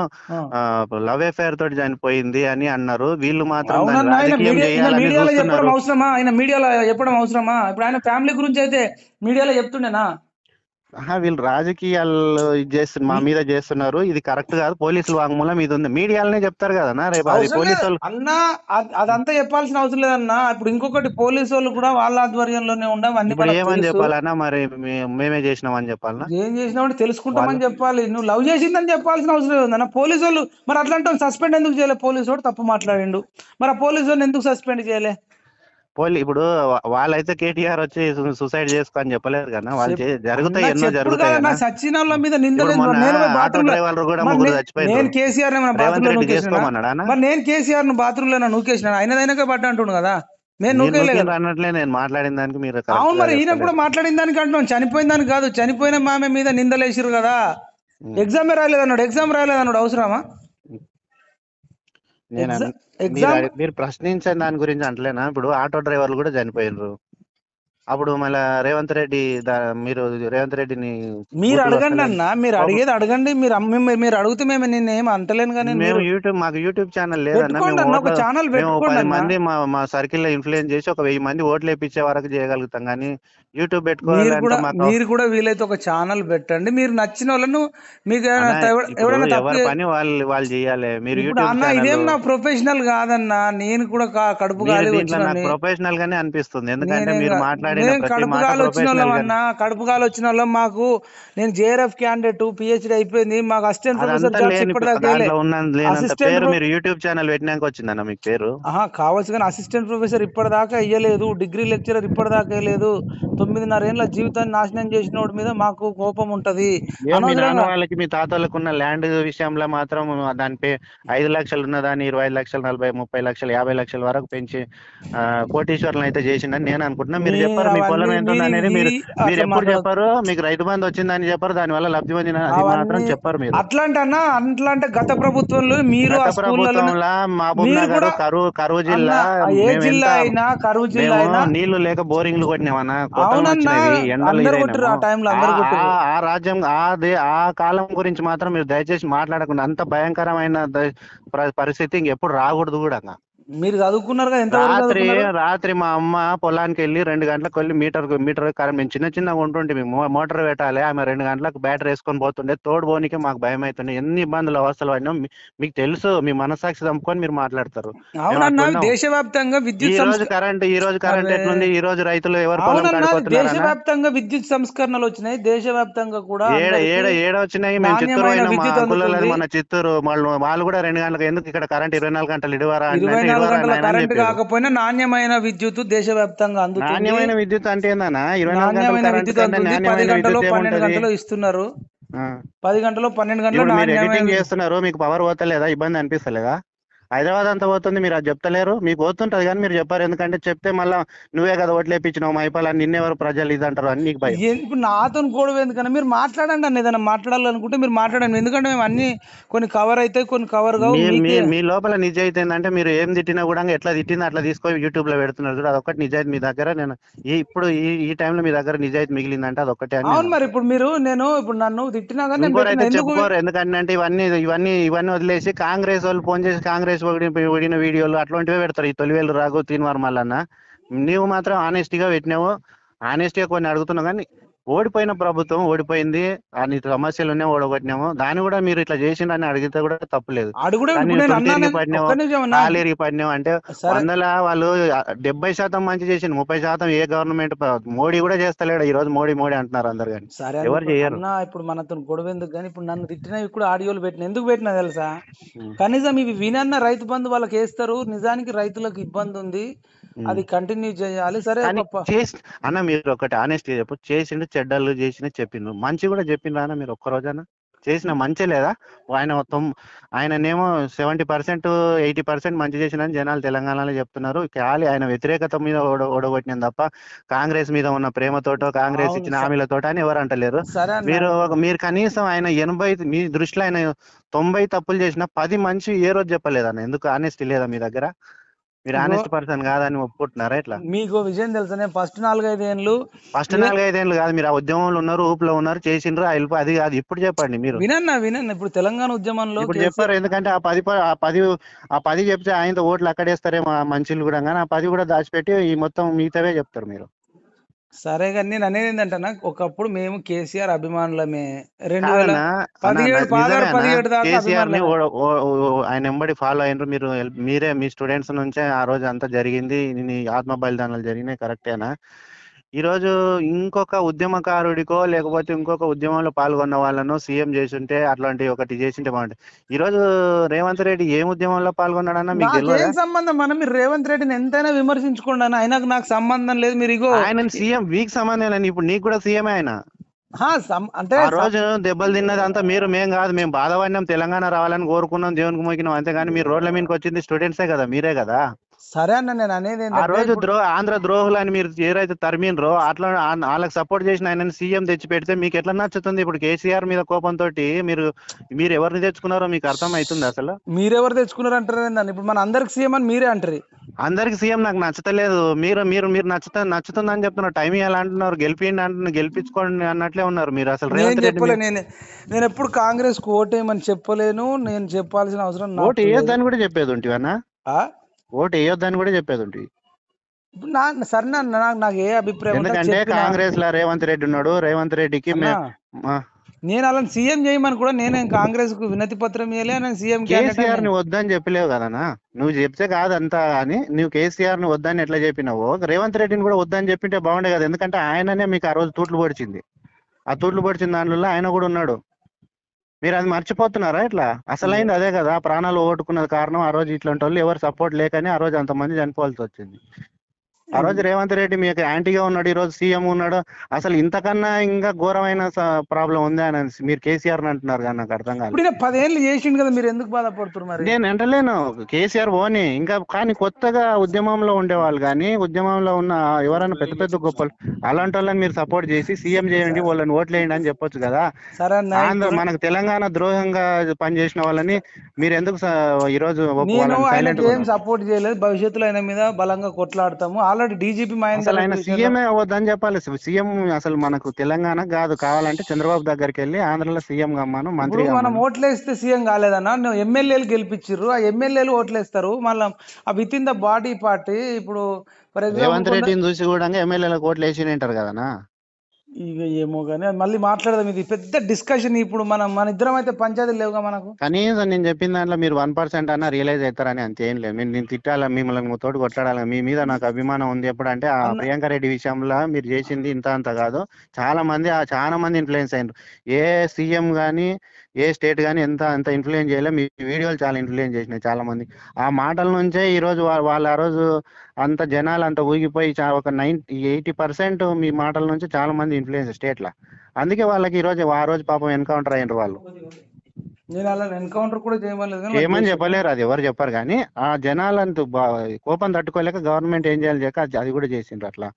లవ్ అఫైర్ తోటి చనిపోయింది అని అన్నారు. వీళ్ళు మాత్రం అవసరమా? ఆయన మీడియాలో చెప్పడం అవసరమా? ఇప్పుడు ఆయన ఫ్యామిలీ గురించి అయితే మీడియాలో చెప్తుండేనా? వీళ్ళు రాజకీయాలు చేస్తున్నారు, మా మీద చేస్తున్నారు, ఇది కరెక్ట్ కాదు, పోలీసులు వాంగ్మూలం ఇది ఉంది, మీడియాలనే చెప్తారు కదన్నా. రేపు అది పోలీసు వాళ్ళు అన్నా అదంతా చెప్పాల్సిన అవసరం లేదన్నా. ఇప్పుడు ఇంకొకటి పోలీసు వాళ్ళు కూడా వాళ్ళ ఆధ్వర్యంలోనే ఉండవు. ఏమని చెప్పాలన్నా? మరి మేమే చేసినామని చెప్పాలన్నా? ఏం చేసినామంటే తెలుసుకుంటామని చెప్పాలి. నువ్వు లవ్ చేసిందని చెప్పాల్సిన అవసరం లేదన్నా. పోలీసు వాళ్ళు మరి అట్లాంటి సస్పెండ్ ఎందుకు చేయలే? పోలీసు వాడు తప్పు మాట్లాడిండు, మరి ఆ పోలీసు వాళ్ళని ఎందుకు సస్పెండ్ చేయలే? ఇప్పుడు వాళ్ళైతే కేటీఆర్ వచ్చి సూసైడ్ చేసుకో అని చెప్పలేదు కదా. వాళ్ళు జరుగుతాయి, ఎన్నో జరుగుతాయి. సచిన వాళ్ళ మీద నిందలేదు. నేను కేసీఆర్ బాత్రూమ్ లో నూకేసిన, ఆయనదైనా పడ్డా అంటుండు కదా. అన్నట్లే నేను మాట్లాడిన దానికి మీరు. అవును, మరి ఈయన కూడా మాట్లాడిన దానికి అంటున్నాం, చనిపోయిన దానికి కాదు. చనిపోయిన మామె మీద నిందలేసిరు కదా. ఎగ్జామే రాలేదు అన్నాడు, ఎగ్జామ్ రాలేదు అన్నాడు. అవసరమా? మీరు ప్రశ్నించే దాని గురించి అంటలేనా? ఇప్పుడు ఆటో డ్రైవర్లు కూడా చనిపోయినరు. అప్పుడు మళ్ళీ రేవంత్ రెడ్డిని మీరు అడగండి అన్న. మీరు అడిగేది అడగండి. మీరు అడిగితే మేము నేను ఏం అంటలేను. కానీ మాకు యూట్యూబ్ ఛానల్ లేదన్నా. ఒక ఛానల్ 10 మంది మా సర్కిల్ లో ఇన్ఫ్లుయెన్స్ చేసి 1000 మంది ఓట్లు వేయించే వరకు చేయగలుగుతాం. కానీ యూట్యూబ్ మీరు పెట్టుకోవాలంటే కూడా మాకు మీరు కూడా వీలైతే ఒక ఛానల్ పెట్టండి. మీరు నచ్చిన వాళ్ళను మీకు అన్న ఇప్పుడు ఎవరైనా తప్పు ఎవరి పని వాళ్ళు చేయాలి. మీరు ఇప్పుడు యూట్యూబ్ అన్న ఛానల్ ఇదేం నా ప్రొఫెషనల్ కాదన్నా. నేను కూడా కడుపు మీరు గాలి దీంట్లో నాకు వచ్చినోడిని. ప్రొఫెషనల్ గానే అనిపిస్తుంది. ఎందుకంటే నేనేం మీరు కాదు. మాట్లాడిన మేము ప్రతి కడుపు మాట గాలి వచ్చిన వాళ్ళం ప్రొఫెషనల్ గానే. అన్న. కడుపు గాలి వచ్చిన వాళ్ళం. మాకు నేను జేఆర్ఎఫ్ క్యాండిడేట్, పిహెచ్డి అయిపోయింది. మాకు అసిస్టెంట్ ప్రొఫెసర్ అదంతా జాబ్స్ లేని ఇప్పటిదాకా వేయలే. దాంట్లో లేనంత అసిస్టెంట్ పేరు మీరు యూట్యూబ్ ఛానల్ పెట్టినాక వచ్చిందన్న మీకు పేరు. కావచ్చు కానీ అసిస్టెంట్ ప్రొఫెసర్ ఇప్పటిదాకా ఇయ్యలేదు. డిగ్రీ లెక్చరర్ ఇప్పటిదాకా వేయలేదు. 9.5 ఏళ్ళ జీవితాన్ని నాశనం చేసినోడి మీద మాకు కోపం ఉంటది. ఏం మీ నాన్న అనవసరంగా వాళ్ళకి మీ తాత వాళ్ళకు ఉన్న ల్యాండ్ విషయంలో మాత్రం దాని 5 లక్షలు ఉన్నదాన్ని 25 లక్షలు 40 30 లక్షలు 50 లక్షల వరకు పెంచి కోటీశ్వరులను అయితే చేసిందని నేను అనుకుంటున్నా. మీరు చెప్పారు మీ పొలం అవన్నీ ఎంత ఉంది మీరు అనేది. మీరు మీరు అట్లా ఎప్పుడు మాట్లాడ చెప్పారు మీకు రైతు బంధు వచ్చిందని చెప్పారు, దానివల్ల లబ్ధి పొందిన అది మాత్రం అవన్నీ చెప్పారు మీరు. అట్లా అంటే గత ప్రభుత్వంలో మీరు గత ఆ స్కూళ్ళలోనే ప్రభుత్వంలో మహబూబ్ మీరు నగర్ కూడా కరువు అన్న జిల్లా ఏ మేము ఎంత జిల్లా అయినా కరువు జిల్లా మేము అయినా నీళ్లు లేక బోరింగ్లు కొట్టినామన్నా, కొట్టలు అవునన్నా వచ్చినవి, ఎండలు అందరు కొట్టిర్రు. ఇదైనాము. ఆ టైంలో ఆ అందరు ఆ కొట్టిర్రు. ఆ రాజ్యం ఆ కాలం గురించి మాత్రం మీరు దయచేసి మాట్లాడకుండా. అంత భయంకరమైన పరిస్థితి ఇంకెప్పుడు రాకూడదు కూడా. మీరు చదువుకున్నారు కదా, ఎంతవరకు రాత్రి చదువుకున్నారు? రాత్రి మా అమ్మ పొలానికి వెళ్ళి 2 గంటలకు వెళ్ళి మీటర్ కరెంట్ మేము చిన్నగా ఉంటుంటే మేము మోటార్ పెట్టాలి, ఆమె 2 గంటలకు బ్యాటరీ వేసుకొని పోతుండే. తోడు పోనీకి మాకు భయం అవుతుండే. ఎన్ని ఇబ్బందులు అవస్థలు పడినాం మీకు తెలుసు. మీ మనసాక్షి చంపుకొని మీరు మాట్లాడతారు. మేము అవునన్నా అట్లున్నాం. దేశవ్యాప్తంగా ఈ విద్యుత్ రోజు కరెంట్ అరే ఎట్లుంది? ఈ రోజు రైతులు ఎవరి పొలం అవునన్నా కాడిపోతున్నారన్నా? దేశవ్యాప్తంగా విద్యుత్ సంస్కరణలు వచ్చినాయి. దేశవ్యాప్తంగా కూడా ఏడ ఏడ అందరికి ఏడ వచ్చినాయి? మేము చిత్తూరు నాణ్యమైన పోయినాం. మా విద్యుత్ అంకుల్ అందుతుంది. మన చిత్తూరు వాళ్ళు కూడా 2 గంటలకు ఎందుకు ఇక్కడ కరెంట్ 24 గంటలు ఇడవరా అంటే 24 ఇడవరా గంటల నాయన అని కరెంట్ చెప్పారు. కాకపోయినా నాణ్యమైన విద్యుత్ దేశవ్యాప్తంగా అందుతుంది. నాణ్యమైన విద్యుత్ అంటే ఏందన్నా? 24 గంటల నాణ్యమైన కరెంట్ విద్యుత్ కంటే అందుతుంది. 10 నాణ్యమైన గంటలో విద్యుత్ 12 ఏముంటది? గంటలో ఇస్తున్నారు. ఆ. 10 గంటలో 12 గంటలో ఇప్పుడు మీరు నాణ్యమైన ఎడిటింగ్ విద్యుత్. చేస్తున్నారు, మీకు పవర్ పోతలేదా? ఇబ్బంది అనిపిస్తలేదా? హైదరాబాద్ అంతా పోతుంది, మీరు అది చెప్తలేరు. మీకు పోతుంటది కానీ మీరు చెప్పారు. ఎందుకంటే చెప్తే మళ్ళీ నువ్వే కదా ఓట్లేపించినావు మైపాలని, నిన్నెవరు ప్రజలు ఇది అంటారు అని నీకు భయం. ఇప్పుడు నాతో గొడవ ఎందుకన్నా? మీరు మాట్లాడండి అన్న. ఏదైనా మాట్లాడాలనుకుంటే మీరు మాట్లాడండి. ఎందుకంటే మేము అన్ని కొన్ని కవర్ అవుతాయి, కొన్ని కవర్ కావు. మీ మీ మీకే మీ లోపల నిజాయితీ ఏంటంటే మీరు ఏం తిట్టినా కూడా ఎట్లా తిట్టిందో అట్లా తీసుకొని యూట్యూబ్ లో పెడుతున్నారు చూడు. అదొకటి నిజాయితీ మీ దగ్గర. నేను ఇప్పుడు ఈ టైంలో మీ దగ్గర నిజాయితీ మిగిలిందంటే అదొకటే అని అవును. నేను మరి అనుకుంటున్నాను. ఇప్పుడు నన్ను తిట్టినా కానీ నేను ఇంకోరైతే పెట్టిన ఎందుకు? చెప్పుకోరు. ఎందుకంటే ఇవన్నీ వదిలేసి కాంగ్రెస్ వాళ్ళు ఫోన్ చేసి కాంగ్రెస్ ఓడిన వీడియోలు అట్లాంటివే పెడతారు. ఈ తొలివేలు రాఘు తీన్మార్ మల్లన్న. నీవు మాత్రం ఆనెస్టీగా పెట్టినావు. ఆనెస్టీగా కొన్ని అడుగుతున్నావు కానీ ఓడిపోయిన ప్రభుత్వం ఓడిపోయింది. అన్ని సమస్యలు ఉన్నాయి, ఓడగొట్టినాము. దాన్ని కూడా మీరు ఇట్లా చేసిండని అడిగితే కూడా తప్పులేదు. అడుగుడే కానీ ఇప్పుడు నేను తొంత ఇరిగి అన్నాను. పడినావు, ఒక్క నిమిషం అన్నా. కాలు ఇరిగి పడినావు అంటే సరే వాళ్ళు 70% మంచి చేసిండు. 30% ఏ గవర్నమెంట్ మోడీ కూడా చేస్తలేడు. ఈ రోజు మోడీ అంటున్నారు అందరు కానీ సరే అన్న. ఎవరు చేయరు. అన్న ఇప్పుడు మనతో గొడవ ఎందుకు కానీ ఇప్పుడు నన్ను తిట్టినవి కూడా ఆడియోలు పెట్టిన ఎందుకు పెట్టినా తెలుసా? ఉం. కనీసం ఇవి వినన్న రైతు బంధు వాళ్ళకి వేస్తారు. నిజానికి రైతులకు ఇబ్బంది ఉంది, ఉం. అది కంటిన్యూ చేయాలి. సరే కానీ అన్న మీరు ఒకటి ఆనెస్ట్ చెప్పు. చేసిండు, చెడ్డలు చేసిన చెప్పిండు, మంచి కూడా చెప్పిండ్రు అన్న. మీరు ఒక్క రోజన చేసిన మంచి లేదా? ఆయననేమో 70% 80% మంచి చేసినని జనాలు తెలంగాణలో చెప్తున్నారు. ఖాళీ ఆయన వ్యతిరేకత మీద ఓడగొట్టిన తప్ప కాంగ్రెస్ మీద ఉన్న ప్రేమతోటో కాంగ్రెస్ అవును. ఇచ్చిన హామీలతోట అని ఎవరు అంటలేరు. సరే అన్న. మీరు కనీసం ఆయన 80 మీ దృష్టిలో ఆయన 90 తప్పులు చేసిన 10 మంచి ఏ రోజు చెప్పలేదన్న. ఎందుకు ఆనెస్టీ లేదా మీ దగ్గర? మీరు ఇగో ఆనెస్ట్ పర్సన్ కాదని ఒప్పుకుంటున్నారా ఎట్లా? మీకు విషయం తెలుసా? నేను ఫస్ట్ 4-5 ఏళ్ళు ఫస్ట్ 4-5 ఏళ్ళు కాదు, మీరు ఆ ఉద్యమంలో ఉన్నారు, ఊపులో ఉన్నారు, చేసిండ్రు. అది కాదు ఇప్పుడు చెప్పండి. మీరు వినన్న ఇప్పుడు తెలంగాణ ఉద్యమంలో ఇప్పుడు చెప్పారు. ఎందుకంటే ఆ 10 చెప్తే ఆయనతో ఓట్లు అక్కడేస్తారేమో ఆ మనుషులు కూడా. కానీ ఆ 10 కూడా దాచిపెట్టి ఈ మొత్తం మిగతావే చెప్తారు మీరు. సరే కానీ నేను అనేది ఏంటంటే, ఒకప్పుడు మేము కేసీఆర్ అభిమానులమే. కాదన్నా, 2017 దాకా కేసీఆర్ ని అభిమానులమే. ఆయన ఎంబడి ఫాలో అయినరు మీరు. మీ స్టూడెంట్స్ నుంచే ఆ రోజు అంతా జరిగింది. ఆత్మ బలిదానాలు జరిగినాయి, కరెక్టేనా? ఈ రోజు ఇంకొక ఉద్యమకారుడికో లేకపోతే ఇంకొక ఉద్యమంలో పాల్గొన్న వాళ్ళను సీఎం చేస్తుంటే అట్లాంటి ఒకటి చేసింటే బాగుంటుంది. ఈ రోజు రేవంత్ రెడ్డి ఏం ఉద్యమంలో పాల్గొన్నాడన్నా మీకు తెలియదా? నాకేం సంబంధం? మీరు రేవంత్ రెడ్డిని ఎంతైనా విమర్శించుకోండి అన్న. ఆయనకు నాకు సంబంధం లేదు. మీరు ఇగో ఆయన సీఎం, మీకు సంబంధం లేదు. ఇప్పుడు నీకు కూడా సీఎమే ఆయన. అంటే ఆ రోజు దెబ్బలు తిన్నది అంతా మేం కాదు. మేము బాధపడినాం, తెలంగాణ రావాలని కోరుకున్నాం, దేవునికి మోకినాం. అంతేగాని మీరు రోడ్ల మీదకి వచ్చింది స్టూడెంట్సే కదా, మీరే కదా. సరే అన్న, నేను అనేది ఆ రోజు ఆంధ్ర ద్రోహులు అని మీరు ఏదైతే తరిమినరో అట్లా వాళ్ళకి సపోర్ట్ చేసిన ఆయన సీఎం తెచ్చి పెడితే మీకు ఎట్లా నచ్చుతుంది? ఇప్పుడు కేసీఆర్ మీద కోపంతో మీరు ఎవరిని తెచ్చుకున్నారో మీకు అర్థం అవుతుంది అసలు? మీరెవరు తెచ్చుకున్నారు అంటారు ఏంటండి? ఇప్పుడు మన అందరికి సీఎం అని మీరే అంటారు. అందరికి సీఎం నాకు నచ్చతలేదు. మీరు నచ్చుతుందని చెప్తున్నారు. టైం ఇవ్వాలి అంటున్నారు, గెలిపించుకోండి అన్నట్లే ఉన్నారు మీరు. అసలు రేవంత్ రెడ్డి నేను ఎప్పుడు కాంగ్రెస్ కు ఓటేయమని చెప్పలేను. నేను చెప్పాల్సిన అవసరం ఓటు వేయొద్దని కూడా చెప్పేది ఉంటివన్నా? ఆ ఓటు వేయొద్దని కూడా చెప్పేది ఉంటుంది. ఇప్పుడు సరే అన్న, నాకు ఏ అభిప్రాయం ఉంటే ఎందుకంటే చెప్పిన కాంగ్రెస్ లో రేవంత్ రెడ్డి ఉన్నాడు. రేవంత్ రెడ్డికి అన్న, నేను అలా సీఎం చేయమని కూడా నేనేం కాంగ్రెస్ కు వినతి పత్రం ఇవ్వలే, నేను సీఎం క్యాండిడేట్ కేసీఆర్ అని ని వద్దని చెప్పలేవు కదనా. నువ్వు చెప్తే కాదంతా అని నువ్వు కేసీఆర్ ని వద్దని ఎట్లా చెప్పినావో రేవంత్ రెడ్డిని కూడా వద్దని చెప్పింటే బాగుండే కదా. ఎందుకంటే ఆయననే మీకు ఆ రోజు తూట్లు పొడిచింది. ఆ తూట్లు పొడిచిన దానిలో ఆయన కూడా ఉన్నాడు. మీరు అది మర్చిపోతున్నారా? ఇట్లా అసలైంది అదే కదా. ప్రాణాలు పోగొట్టుకున్న కారణం ఆ రోజు ఇట్లాంటి వాళ్ళు ఎవరు సపోర్ట్ లేకని ఆ రోజు అంతమంది చనిపోవాల్సి వచ్చింది. ఆ రోజు రేవంత్ రెడ్డి మీకు యాంటీగా ఉన్నాడు, ఈ రోజు సీఎం ఉన్నాడు. అసలు ఇంతకన్నా ఇంకా ఘోరమైన ప్రాబ్లం ఉందా అని మీరు కేసీఆర్ అంటున్నారు కానీ నాకు అర్థం కాలేదు. ఇప్పుడు ఈయన 10 ఏళ్ళు చేసిండు కదా, మీరు ఎందుకు బాధపడుతున్నారు మరి? నేను అంటలేను కేసీఆర్ ఓని ఇంకా, కానీ కొత్తగా ఉద్యమంలో ఉండేవాళ్ళు కానీ ఉద్యమంలో ఉన్న ఎవరైనా పెద్ద పెద్ద గొప్పలు అలాంటి వాళ్ళని మీరు సపోర్ట్ చేసి సీఎం చేయండి, వాళ్ళని ఓట్లు వేయండి అని చెప్పొచ్చు కదా. సరే అన్న, ఆంధ్ర ఇప్పుడు మనకు తెలంగాణ ద్రోహంగా పనిచేసిన వాళ్ళని మీరు ఎందుకు ఈ రోజు నేను వాళ్ళని ఆయనకి సైలెంట్ ఏం సపోర్ట్ చేయలేదు. భవిష్యత్తులో ఆయన మీద బలంగా కొట్లాడతాము. ఆల్రెడీ డీజీపీ అసలు మహేందర్ ఆయన రెడ్డి విషయంలో సీఎంఏ అవ్వద్దని చెప్పాలి. సీఎం అసలు మనకు తెలంగాణ కాదు, కావాలంటే చంద్రబాబు దగ్గరికి వెళ్ళి ఆంధ్రలో సీఎం గమ్మాను, ఇప్పుడు మంత్రి మనం గమ్మాను. ఓట్లేస్తే సీఎం కాలేదన్న, నువ్వు ఎమ్మెల్యేలు గెలిపించిర్రు, ఆ ఎమ్మెల్యేలు ఓట్లేస్తారు. మళ్ళీ ఆ with in the body party. ఇప్పుడు ఫర్ రేవంత్ ఎగ్జాంపుల్ రెడ్డిని చూసి కూడా ఎమ్మెల్యేలకు ఓట్లు వేసి ఉంటారు కదనా. ఇక ఏమో కానీ మళ్ళీ మాట్లాడదాం. ఇది పెద్ద డిస్కషన్. ఇప్పుడు మన ఇద్దరం అయితే పంచాయతీలు లేవుగా మనకు. కనీసం నేను చెప్పిన దాంట్లో మీరు 1% అన్నా రియలైజ్ అవుతారని అంతేం లేదు. నేను తిట్టాలా, మిమ్మల్ని తోటి కొట్లాడాలి, మీ మీద నాకు అభిమానం ఉంది. ఎప్పుడంటే ఆ అన్న ప్రియాంక రెడ్డి విషయంలో మీరు చేసింది ఇంత అంత కాదు. చాలా మంది ఇన్ఫ్లుయెన్స్ అయ్యారు. ఏ సీఎం గానీ ఏ స్టేట్ గానీ అంత ఇన్ఫ్లుయెన్స్ చేయలేదు. మీ వీడియోలు చాలా ఇన్ఫ్లుయెన్స్ చేసినాయి చాలా మంది. ఆ మాటల నుంచే ఈ రోజు వాళ్ళు ఆ రోజు అంత జనాలు అంత ఊగిపోయి ఒక 80% మీ మాటల నుంచి చాలా మంది ఇన్ఫ్లుయెన్స్ స్టేట్ లా. అందుకే వాళ్ళకి ఆ రోజు పాపం ఎన్కౌంటర్ అయ్యారు వాళ్ళు. నేను అలా ఎన్కౌంటర్ కూడా చేయమలేదు కానీ వాళ్ళు చేయమని చేశారు. చెప్పలేరు, అది ఎవరు చెప్పారు కానీ ఆ జనాలంతా కోపం తట్టుకోలేక గవర్నమెంట్ ఏం చేయాలి చేయక అది కూడా చేసిండ్రు అట్లా.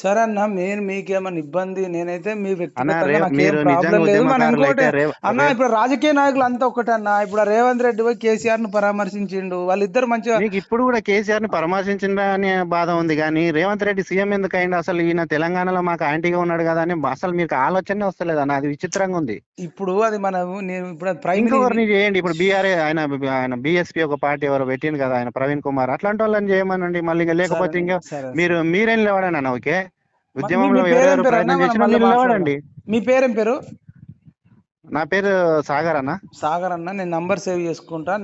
సరే అన్న, మీకేమన్నా ఇబ్బంది, నేనైతే మీ అన్న వ్యక్తిగతంగా నాకేం మీరు ప్రాబ్లం నిజంగా లేదు. మన ఉద్యమకారులు ఇంకోటి అయితే అన్న, ఇప్పుడు రాజకీయ నాయకులు అంతా ఒకటే అన్న. ఇప్పుడు ఆ రేవంత్ రెడ్డి పోయి కేసీఆర్ ను పరామర్శించిండు, వాళ్ళిద్దరు మంచిగా. మీకు ఇప్పుడు కూడా కేసీఆర్ ని పరామర్శించిన అనే బాధ ఉంది కానీ రేవంత్ రెడ్డి సీఎం ఎందుకు అయింది? అసలు ఈయన తెలంగాణలో మాకు యాంటీగా ఉన్నాడు కదా అని అసలు మీకు ఆలోచనే వస్తలేదు అన్న. అది విచిత్రంగా ఉంది. ఇప్పుడు అది నేను ఇప్పుడు ప్రైమరీ ఇంకొకరిని చేయండి. ఇప్పుడు ఆయన బీఎస్పీ ఒక పార్టీ ఎవరో పెట్టింది కదా, ఆయన ప్రవీణ్ కుమార్, అట్లాంటి వాళ్ళని చేయమనండి. మళ్ళీ ఇంకా లేకపోతే ఇంకా సరే మీరేం లేవాడని అన్న. ఓకే, మీ ఉద్యమంలో పేరేం ఎవరెవరు పేరు అన్న? ప్రయత్నం మనం చేసినా మళ్ళీ మీరు మాట్లాడదాం. లేవాడండి. మీ పేరేం పేరు? నా పేరు సాగర్ అన్న. సాగర్ అన్న, నేను నంబర్ సేవ్ చేసుకుంటా.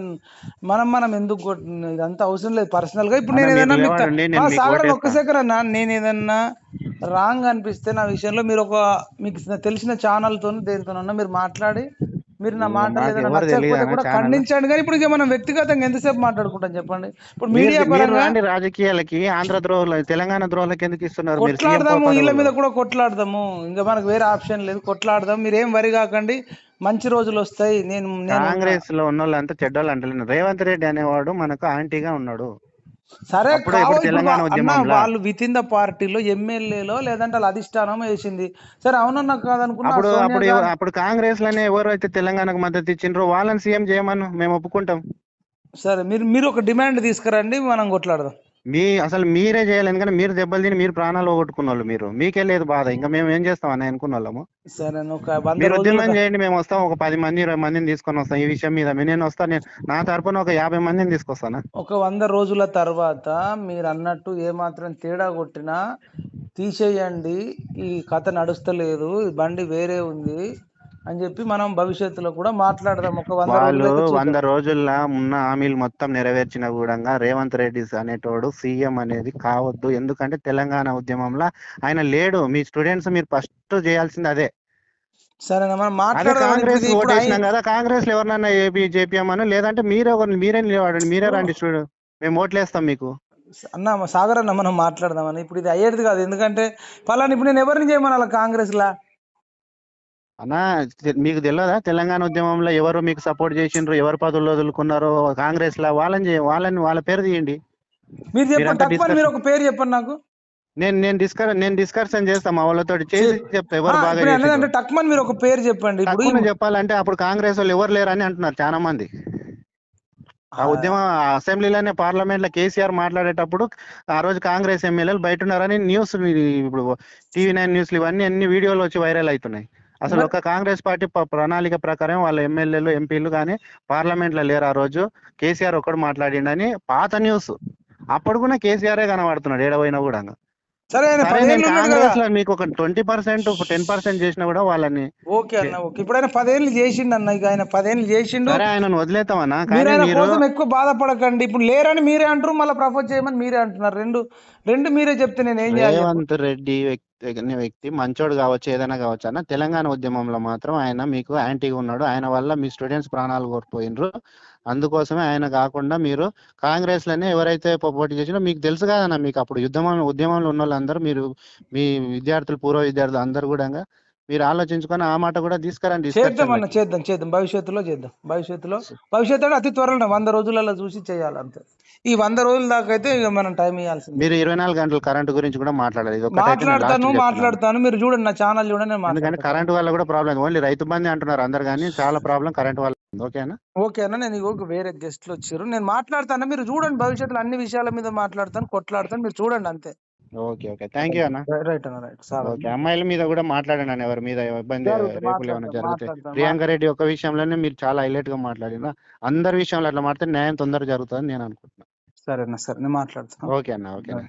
మనం ఎందుకు ఇదంతా అవసరం లేదు పర్సనల్ గా. ఇప్పుడు అన్న నేను మీరు ఏదైనా లేవాడండి, నేను మీకు సాగర్ అన్న, ఒక్క ఓటేస్తా. సెకండ్ అన్న, నేను ఏదన్నా రాంగ్ అనిపిస్తే నా విషయంలో మీరు మీకు తెలిసిన ఛానల్ తో దేనితోనన్నా మీరు మాట్లాడి, మీరు నా మాటలు మాకు ఏదైనా ఎవరు తెలియదు నచ్చకపోతే అన్న కూడా ఛానల్. ఖండించండి. కానీ ఇప్పుడు ఇక మనం వ్యక్తిగతంగా ఎంతసేపు మాట్లాడుకుంటాం చెప్పండి? ఇప్పుడు మీరు మీడియా మీరు పరంగా రాండి రాజకీయాలకి. ఆంధ్ర ద్రోహులు తెలంగాణ ద్రోహులకు ఎందుకు ఇస్తున్నారు మీరు సీఎం కొట్లాడదాము, వీళ్ళ పదవులు? మీద కూడా కొట్లాడదాము. ఇంకా మనకు వేరే ఆప్షన్ లేదు, కొట్లాడదాం. మీరు ఏం వరి కాకండి, మంచి రోజులు వస్తాయి. నేను కాంగ్రెస్ లో ఉన్న వాళ్ళంతా చెడ్డోళ్ళు అంటలేను. రేవంత్ రెడ్డి అనేవాడు మనకు ఆంటీగా ఉన్నాడు. సరే అప్పుడు కావు. ఇప్పుడు ఇప్పుడు తెలంగాణ అన్న, ఉద్యమంలో వాళ్ళు విత్ ఇన్ ద పార్టీలో ఎమ్మెల్యేలో లేదంటే వాళ్ళ అధిష్టానం వేసింది. సరే అవునన్నా కాదనుకున్నా, అప్పుడు సోనియా అప్పుడు గాంధీ. అప్పుడు కాంగ్రెస్ లోనే ఎవరైతే తెలంగాణకు మద్దతు ఇచ్చిండ్రో వాళ్ళని సీఎం చేయమను, మేము ఒప్పుకుంటాం. సరే మీరు ఒక డిమాండ్ తీసుకురండి, మనం కొట్లాడదాం. అసలు మీరే చేయాలి. ఎందుకంటే మీరు దెబ్బలు తిని మీరు ప్రాణాలు పోగొట్టుకున్న వాళ్ళు. మీకే లేదు బాధ, ఇంకా మేము ఏం చేస్తాం అని అనుకున్న వాళ్ళము. సరే ఒక 100 మీరు రోజుల ఉద్యమం చేయండి, మేము వస్తాం. ఒక 10 మంది 20 మందిని తీసుకొని వస్తాం ఈ విషయం మీద. నేను వస్తాను, నా తరపున ఒక 50 మందిని తీసుకొస్తాను. ఒక 100 రోజుల తర్వాత మీరు అన్నట్టు ఏమాత్రం తేడా కొట్టినా తీసేయండి, ఈ కథ నడుస్తలేదు, ఈ బండి వేరే ఉంది అని చెప్పి మనం భవిష్యత్తులో కూడా మాట్లాడదాం. ఒక 100 వాళ్ళు రోజులు అయితే 100 చూద్దాం. రోజుల్లో ఉన్న హామీలు మొత్తం నెరవేర్చిన కూడా రేవంత్ రెడ్డి అనేటోడు సీఎం అనేది కావద్దు. ఎందుకంటే తెలంగాణ ఉద్యమంలో ఆయన లేడు. మీ స్టూడెంట్స్ మీరు ఫస్ట్ చేయాల్సింది అదే. సరేనా, మనం అదే మాట్లాడదాం. కాంగ్రెస్ ఇప్పుడు ఓటేసినాం కదా, కాంగ్రెస్ లో ఎవరినన్నా చేపియమను, లేదంటే మీరే నిలబడండి, మీరే రండి స్టూడెంట్, మేము ఓట్లేస్తాం మీకు. అన్న సాగర్ అన్న, మనం మాట్లాడదామని. ఇప్పుడు ఇది అయ్యేది కాదు. ఎందుకంటే పలానా ఇప్పుడు నేను ఎవరిని చేయమనాల కాంగ్రెస్ లా? అన్నా మీకు తెలియదా తెలంగాణ ఉద్యమంలో ఎవరు మీకు సపోర్ట్ చేసిండ్రు, ఎవరు పదవులు వదులుకున్నారో కాంగ్రెస్ లో? వాళ్ళ పేరు తీయండి. మీరు చెప్పండి, మీరంతా తక్కువ మీరు ఒక పేరు చెప్పండి నాకు. నేను డిస్కషన్ చేస్తాం మా వాళ్ళతో చేసి చెప్తా ఎవరు బాగా ఇప్పుడు చేసిండ్రు. అంటే టక్మన్ మీరు ఒక పేరు చెప్పండి. ఇప్పుడు తక్కువ చెప్పాలంటే అప్పుడు కాంగ్రెస్ వాళ్ళు ఎవరు లేరని అంటున్నారు చాలా మంది. ఆ ఉద్యమం అసెంబ్లీలోనే పార్లమెంట్ లో కేసీఆర్ మాట్లాడేటప్పుడు ఆ రోజు కాంగ్రెస్ ఎమ్మెల్యేలు బయట ఉన్నారని న్యూస్, ఇప్పుడు టీవీ9 న్యూస్లు ఇవన్నీ అన్ని వీడియోలు వచ్చి వైరల్ అవుతున్నాయి. అసలు ఒక కాంగ్రెస్ పార్టీ ప్రణాళిక ప్రకారం వాళ్ళ ఎమ్మెల్యేలు ఎంపీలు కానీ పార్లమెంట్ లో లేరు. ఆ రోజు కేసీఆర్ ఒక్కడు మాట్లాడిండని పాత న్యూస్. అప్పుడు కూడా కేసీఆర్ కనబడుతున్నాడు ఏడవైనా కూడా. సరే ఆయన సరే నేను 10 ఏళ్ళు ఉన్నాడు కదా. కాంగ్రెస్ లో మీకు ఒక 20% 10% చేసినా కూడా వాళ్ళని ఓకే అన్న, ఓకే. ఇప్పుడు ఆయన 10 ఏళ్ళు చేసిండు అన్న, ఇక ఆయన 10 ఏళ్ళు చేసిండు. సరే ఆయనను వదిలేతామన్నా, మీరు కానీ ఆయన మీరు కోసం ఎక్కువ బాధపడకండి. ఇప్పుడు లేరని మీరే అంటారు, మళ్ళీ ప్రపోజ్ చేయమని మీరే అంటున్నారు. రెండు మీరే చెప్తే నేను ఏం చేయాలి చెప్పు. రేవంత్ రెడ్డి వ్యక్తి మంచోడు కావచ్చు, ఏదైనా కావచ్చు అన్న, తెలంగాణ ఉద్యమంలో మాత్రం ఆయన మీకు యాంటీగా ఉన్నాడు. ఆయన వల్ల మీ స్టూడెంట్స్ ప్రాణాలు కోల్పోయినరు. అందుకోసమే ఆయన కాకుండా మీరు కాంగ్రెస్ లోనే ఎవరైతే పోటీ చేసినా మీకు తెలుసు కదన్న, మీకు అప్పుడు ఉద్యమంలో ఉన్న వాళ్ళందరూ మీరు, మీ విద్యార్థులు, పూర్వ విద్యార్థులు అందరు కూడా మీరు ఆలోచించుకొని ఆ మాట కూడా తీసుకురండి చేద్దాం అన్న, డిస్కషన్లకి. చేద్దాం భవిష్యత్తులో చేద్దాం. భవిష్యత్తులో అతి త్వరలో 100 రోజులలో చూసి చేయాలి అంతే. ఈ 100 రోజుల దాకా అయితే ఇక మనం టైం ఇవ్వాల్సింది. మీరు 24 గంటలు కరెంటు గురించి కూడా మాట్లాడాలి. ఇది ఒకటైతే నేను లాస్ట్ చెప్తున్నాను. మాట్లాడతాను. మీరు చూడండి, నా ఛానల్ చూడండి, నేను ఎందుకంటే మాట్లాడతాను. కరెంట్ వల్ల కూడా ప్రాబ్లం, ఓన్లీ రైతు బంధు అంటున్నారు అందరు, కానీ చాలా ప్రాబ్లం కరెంట్ వల్ల. ఓకేనా? ఓకేనా, నేను ఇగో వేరే గెస్ట్లు వచ్చారు, నేను మాట్లాడతాను. మీరు చూడండి, భవిష్యత్తులో అన్ని విషయాల మీద మాట్లాడతాను, కొట్లాడతాను, మీరు చూడండి అంతే. ఓకే థ్యాంక్ యూ అన్న. రైట్ అన్న, రైట్. ఓకే, అమ్మాయిల మీద కూడా మాట్లాడండి అన్న, ఎవరి మీద ఇబ్బంది రేపులు ఏమైనా జరిగితే. మాట్లాడతాను. ప్రియాంక రెడ్డి ఒక విషయంలోనే మీరు చాలా హైలైట్ గా మాట్లాడినా, అందరి విషయంలో అట్లా మాట్లాడితే న్యాయం తొందరగా జరుగుతుందని నేను అనుకుంటున్నాను. సరేనా, సరే నేను మాట్లాడతాను. ఓకే అన్న.